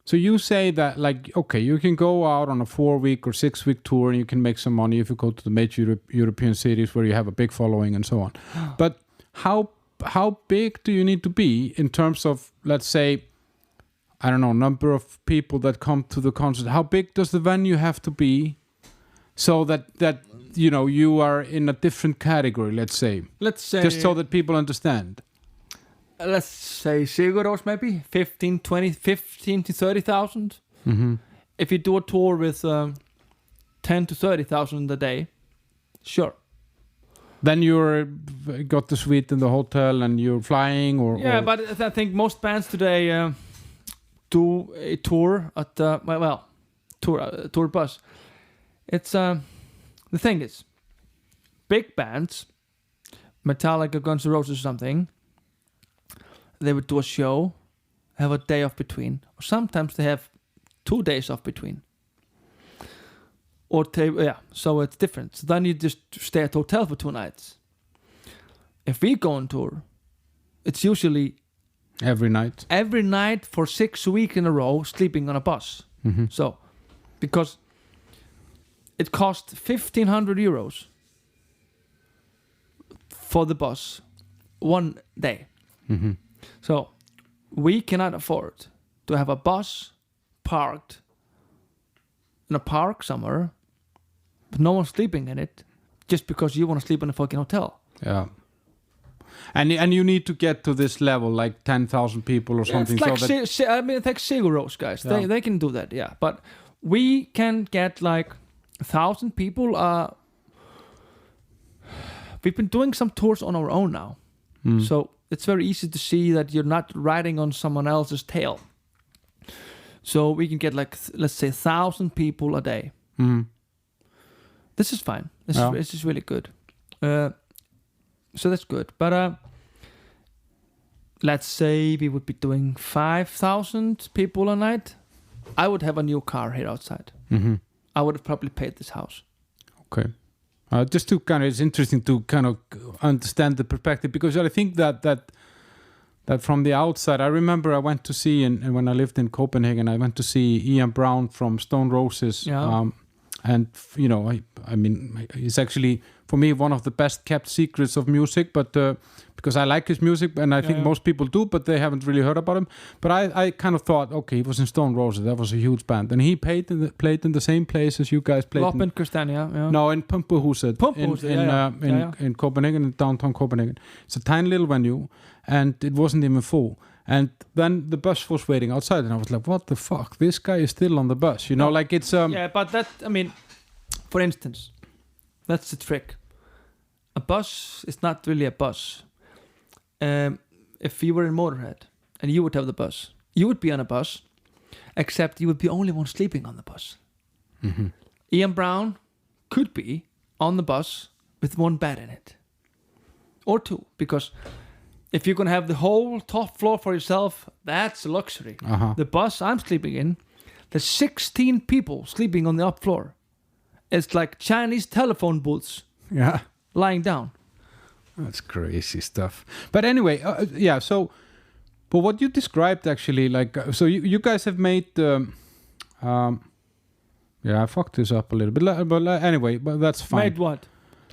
So you say that, like, okay, you can go out on a 4-week or 6-week tour and you can make some money if you go to the major European cities where you have a big following and so on. But how big do you need to be in terms of, let's say, I don't know, number of people that come to the concert? How big does the venue have to be so that you know you are in a different category? Let's say just so that people understand. Let's say Sigur Rós, maybe 15 to 30,000. If you do a tour with 10 to 30,000 a day, sure. Then you're got the suite in the hotel and you're flying, or but I think most bands today do a tour at tour bus. It's the thing is, big bands, Metallica, Guns N' Roses, or something, they would do a show, have a day off between, or sometimes they have 2 days off between. So it's different. So then you just stay at the hotel for 2 nights. If we go on tour, it's usually every night for 6 weeks in a row, sleeping on a bus. So, because it costs 1,500 euros for the bus 1 day. So we cannot afford to have a bus parked in a park somewhere, but no one's sleeping in it, just because you want to sleep in a fucking hotel. Yeah. And you need to get to this level, like 10,000 people or something. It's like it's like Sigur Rós guys. Yeah. They can do that, yeah. But we can get like 1,000 people. We've been doing some tours on our own now, so it's very easy to see that you're not riding on someone else's tail. So we can get like, let's say 1,000 people a day. This is fine. This is really good. So that's good. But let's say we would be doing 5,000 people a night. I would have a new car here outside. I would have probably paid this house. Okay. Just to kind of, it's interesting to kind of understand the perspective, because I think that from the outside, I remember I went to see, and when I lived in Copenhagen, I went to see Ian Brown from Stone Roses. Yeah. And, you know, I mean, it's actually, for me, one of the best kept secrets of music, but because I like his music, and I think most people do, but they haven't really heard about him. But I kind of thought, okay, he was in Stone Roses, that was a huge band, and he played in the same place as you guys played. Loppen Christiania, yeah. No, in Pumpehuset in Copenhagen, in downtown Copenhagen. It's a tiny little venue, and it wasn't even full. And then the bus was waiting outside, and I was like, what the fuck? This guy is still on the bus, you know, like it's... Yeah, but that, I mean, for instance, that's the trick. A bus is not really a bus. If you were in Motorhead, and you would have the bus, you would be on a bus, except you would be the only one sleeping on the bus. Ian Brown could be on the bus with 1 bed in it. Or 2, because... if you're going to have the whole top floor for yourself, that's a luxury. The bus I'm sleeping in, there's 16 people sleeping on the up floor. It's like Chinese telephone booths. Yeah. Lying down. That's crazy stuff. But anyway, but what you described actually, like, so you guys have made, I fucked this up a little bit. But anyway, but that's fine. Made what?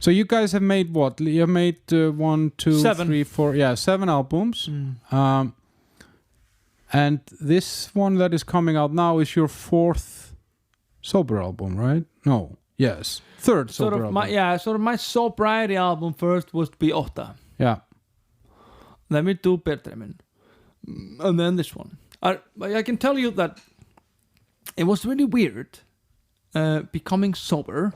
So you guys have made what? You have made 1, 2, 7. 3, 4, 7 albums. And this one that is coming out now is your 4th sober album, right? No. Yes. 3rd sober album. My sobriety album first was B8. Yeah. Then we do Bertremin. And then this one. I can tell you that it was really weird becoming sober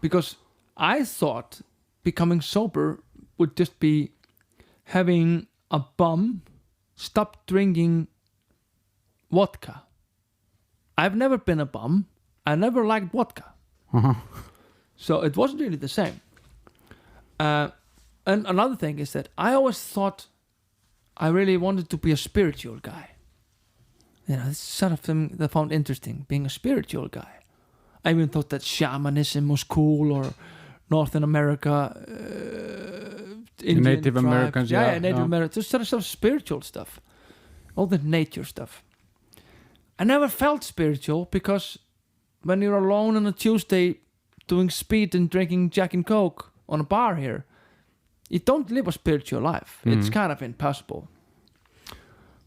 because I thought becoming sober would just be having a bum stop drinking vodka. I've never been a bum. I never liked vodka. So it wasn't really the same. And another thing is that I always thought I really wanted to be a spiritual guy. You know, it's sort of thing that I found interesting, being a spiritual guy. I even thought that shamanism was cool, or Northern America, Indian Native tribes. Americans, Native Americans. Just sort of spiritual stuff. All the nature stuff. I never felt spiritual because when you're alone on a Tuesday doing speed and drinking Jack and Coke on a bar here, you don't live a spiritual life. It's kind of impossible.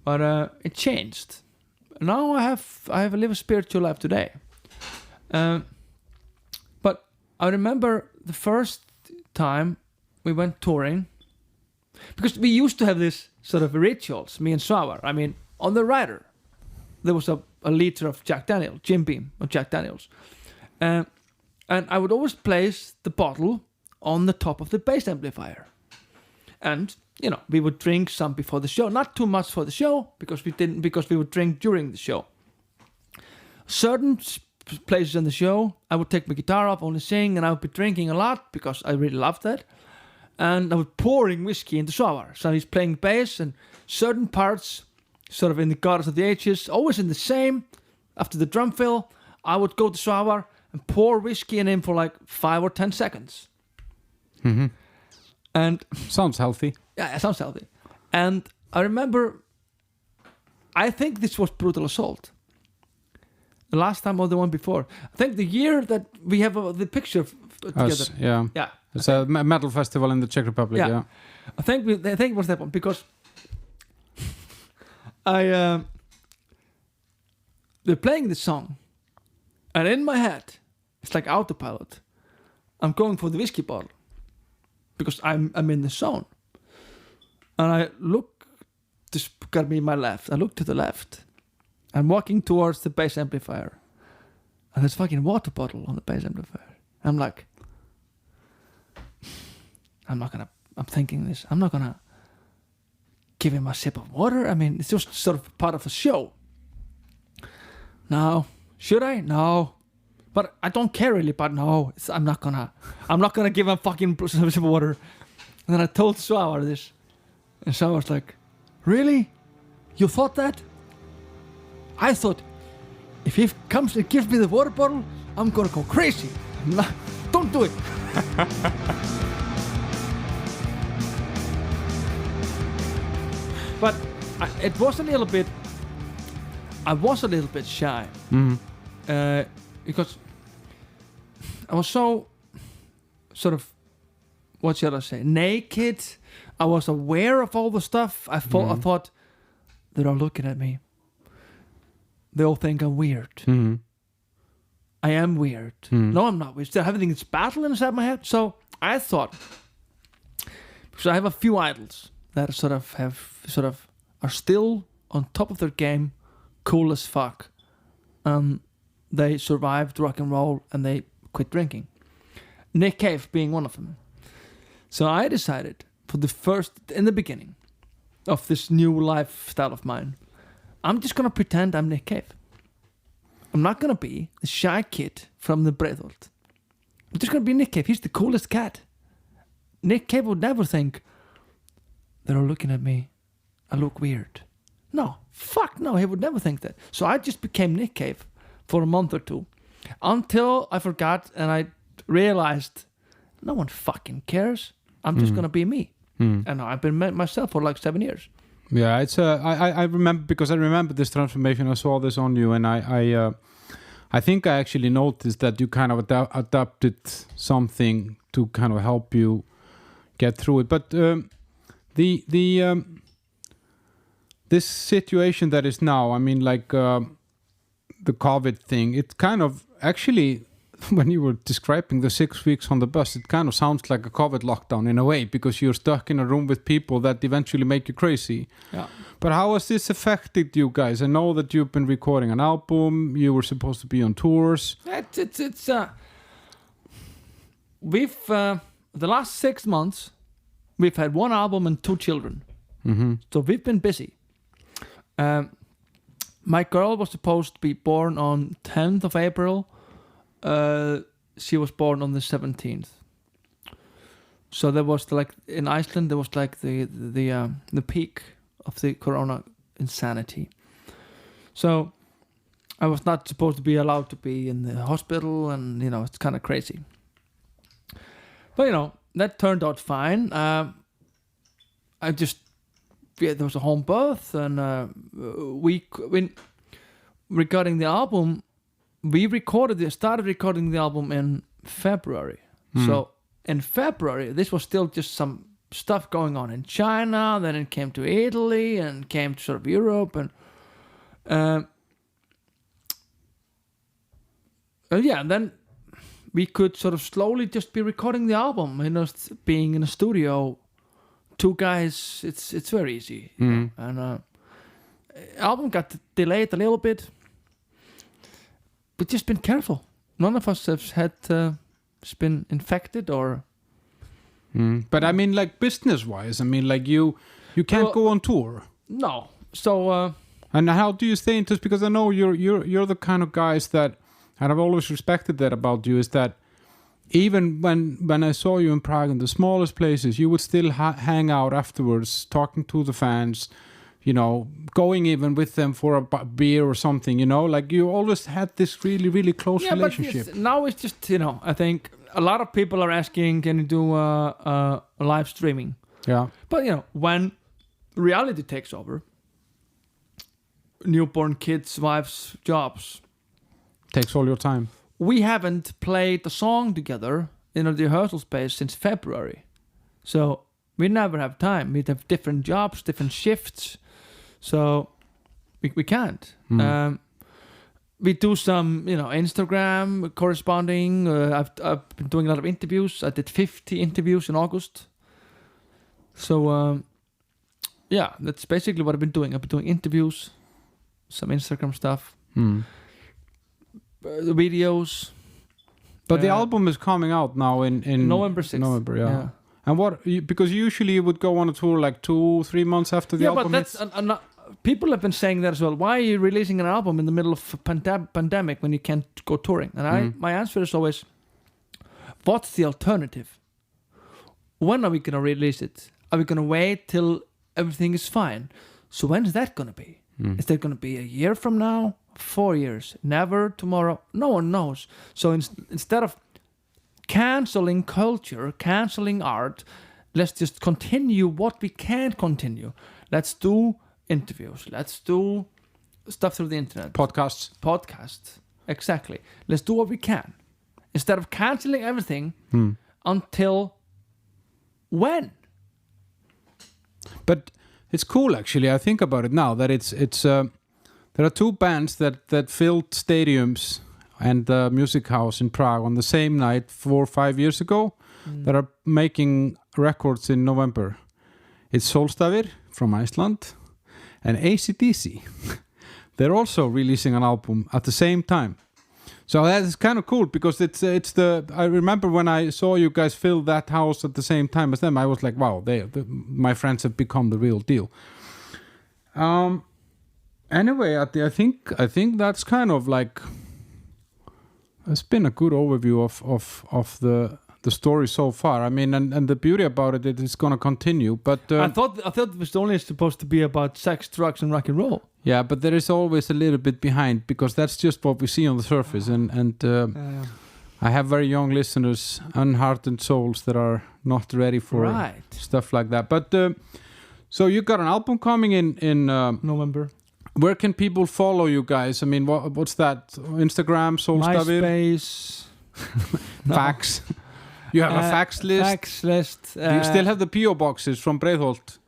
But it changed. Now I live a spiritual life today. But I remember the first time we went touring, because we used to have this sort of rituals, me and Svavar. I mean, on the rider, there was a liter of Jack Daniel, Jim Beam of Jack Daniels. And I would always place the bottle on the top of the bass amplifier. And, you know, we would drink some before the show. Not too much for the show, because we would drink during the show. Certain places in the show, I would take my guitar off, only sing, and I would be drinking a lot, because I really loved that. And I was pouring whiskey into Svavar. So he's playing bass, and certain parts, sort of in the Goddess of the Ages, always in the same, after the drum fill, I would go to Svavar and pour whiskey in him for like 5 or 10 seconds. Mm-hmm. And sounds healthy. Yeah, it sounds healthy. And I remember, I think this was Brutal Assault. The last time or the one before. I think the year that we have the picture together. Us, yeah. Yeah. It's a metal festival in the Czech Republic, yeah. I think it was that one, because they're playing the song, and in my head, it's like autopilot. I'm going for the whiskey bottle, because I'm in the zone. And I look, this got me my left. I look to the left. I'm walking towards the bass amplifier, and there's fucking water bottle on the bass amplifier. I'm like, I'm thinking this. I'm not gonna give him a sip of water. I mean, it's just sort of part of the show. No, should I? No, but I don't care really. But no, I'm not gonna give him fucking sip of water. And then I told Svavar this, and Svavar's like, "Really? You thought that?" I thought, if he comes and gives me the water bottle, I'm gonna go crazy. Don't do it. But it was a little bit. I was a little bit shy, because I was so sort of, what should I say, naked. I was aware of all the stuff. I thought they're all looking at me. They all think I'm weird. I am weird. No, I'm not. We're still having this battle inside my head. So I thought, because I have a few idols that are still on top of their game, cool as fuck. They survived rock and roll and they quit drinking. Nick Cave being one of them. So I decided in the beginning of this new lifestyle of mine, I'm just gonna pretend I'm Nick Cave. I'm not gonna be the shy kid from the Breiðholt. I'm just gonna be Nick Cave. He's the coolest cat. Nick Cave would never think, they're all looking at me, I look weird. No, fuck no, he would never think that. So I just became Nick Cave for a month or two, until I forgot and I realized no one fucking cares. I'm just gonna be me. And I've been myself for like 7 years. Yeah, it's I remember, because I remember this transformation. I saw this on you, and I I think I actually noticed that you kind of adapted something to kind of help you get through it. But this situation that is now, I mean, like the COVID thing, it kind of actually, when you were describing the 6 weeks on the bus, it kind of sounds like a COVID lockdown in a way, because you're stuck in a room with people that eventually make you crazy. Yeah. But how has this affected you guys? I know that you've been recording an album. You were supposed to be on tours. We've the last 6 months, we've had 1 album and 2 children. Mm-hmm. So we've been busy. My girl was supposed to be born on 10th of April. She was born on the 17th. So there was in Iceland there was the peak of the corona insanity. So I was not supposed to be allowed to be in the hospital, and it's kind of crazy. But that turned out fine. There was a home birth, and regarding the album, we started recording the album in February. So in February, this was still just some stuff going on in China. Then it came to Italy and came to sort of Europe, and and then we could sort of slowly just be recording the album. Being in a studio, 2 guys, it's very easy. And album got delayed a little bit. But just been careful. None of us have had been infected or. But I mean, like business-wise, I mean, like you can't go on tour. No. So. And how do you stay in touch? Because I know you're the kind of guys that, and I've always respected that about you, is that even when I saw you in Prague in the smallest places, you would still hang out afterwards, talking to the fans. Going even with them for a beer or something, like you always had this really, really close relationship. But now it's just, I think a lot of people are asking, can you do live streaming? Yeah. But, when reality takes over, newborn kids, wives, jobs. Takes all your time. We haven't played a song together in a rehearsal space since February. So we never have time. We have different jobs, different shifts. So we can't. We do some, Instagram corresponding. I've been doing a lot of interviews. I did 50 interviews in August. So, that's basically what I've been doing. I've been doing interviews, some Instagram stuff, the videos. But the album is coming out now in November 6th. November, yeah. And because usually you would go on a tour like 2-3 months after the album. Yeah, but that's people have been saying that as well. Why are you releasing an album in the middle of a pandemic when you can't go touring? And my answer is always, what's the alternative? When are we going to release it? Are we going to wait till everything is fine? So when is that going to be? Is that going to be a year from now? 4 years? Never? Tomorrow? No one knows. So instead of canceling culture, canceling art, let's just continue what we can continue. Let's do interviews. Let's do stuff through the internet. Podcasts. Exactly. Let's do what we can. Instead of canceling everything until when? But it's cool, actually. I think about it now that it's there are 2 bands that filled stadiums and the music house in Prague on the same night 4 or 5 years ago that are making records in November. It's Sólstafir from Iceland and AC/DC. They're also releasing an album at the same time. So that is kind of cool because I remember when I saw you guys fill that house at the same time as them, I was like, wow, my friends have become the real deal. Anyway, I think that's kind of like, it's been a good overview of the story so far. I mean, and the beauty about it is going to continue. But I thought it was only supposed to be about sex, drugs, and rock and roll. Yeah, but there is always a little bit behind because that's just what we see on the surface. And I have very young listeners, unhardened souls that are not ready for stuff like that. But so you got an album coming in November. Where can people follow you guys? I mean, what's that? Instagram, Sólstafir? MySpace. No. Fax. You have a fax list? Fax list. Do you still have the P.O. boxes from Breiðholt?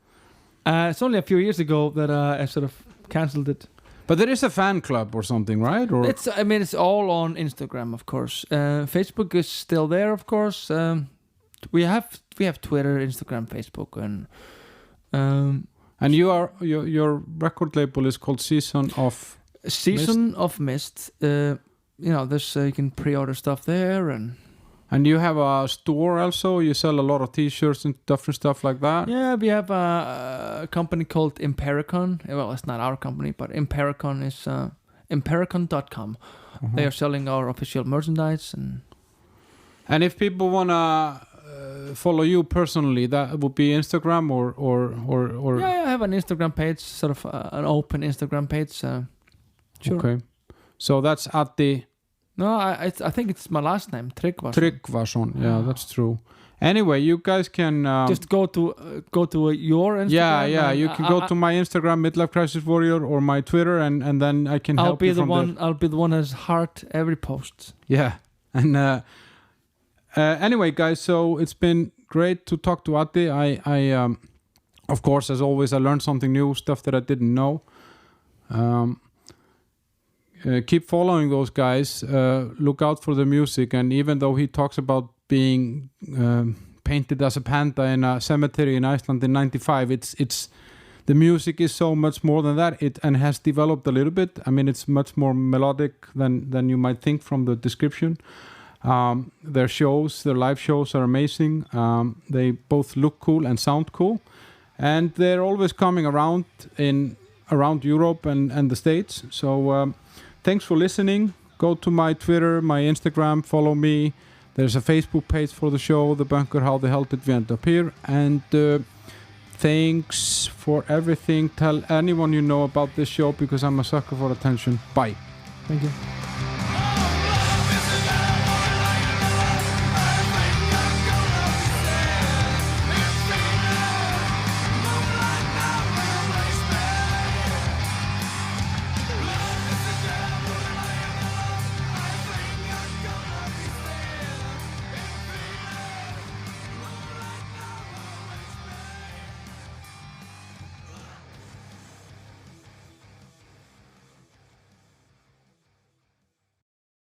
It's only a few years ago that I sort of cancelled it. But there is a fan club or something, right? Or It's all on Instagram, of course. Facebook is still there, of course. We have Twitter, Instagram, Facebook, and your record label is called Season of Mist. There's you can pre-order stuff there, and you have a store also. You sell a lot of T-shirts and different stuff like that. Yeah, we have a company called Impericon. Well, it's not our company, but Impericon is impericon.com. They are selling our official merchandise, and if people wanna follow you personally, that would be Instagram or yeah, I have an Instagram page, sort of an open Instagram page. Sure. Okay, so that's Addi. No, I think it's my last name, Tryggvason. Tryggvason, yeah, that's true. Anyway, you guys can just go to your Instagram. Yeah, you can go to my Instagram, Midlife Crisis Warrior, or my Twitter, and then I can help you from there. I'll be the one that's heart every post. Yeah, and anyway, guys, so it's been great to talk to Addi. I of course, as always, I learned something new, stuff that I didn't know. Keep following those guys. Look out for the music, and even though he talks about being painted as a panda in a cemetery in Iceland in '95, it's the music is so much more than that. It has developed a little bit. I mean, it's much more melodic than you might think from the description. Their live shows are amazing. They both look cool and sound cool, and they're always coming around Europe and the States. So thanks for listening. Go to my Twitter, my Instagram, follow me. There's a Facebook page for the show, The Bunker, How the Hell Did We End Up Here? And thanks for everything. Tell anyone you know about this show, because I'm a sucker for attention. Bye. Thank you.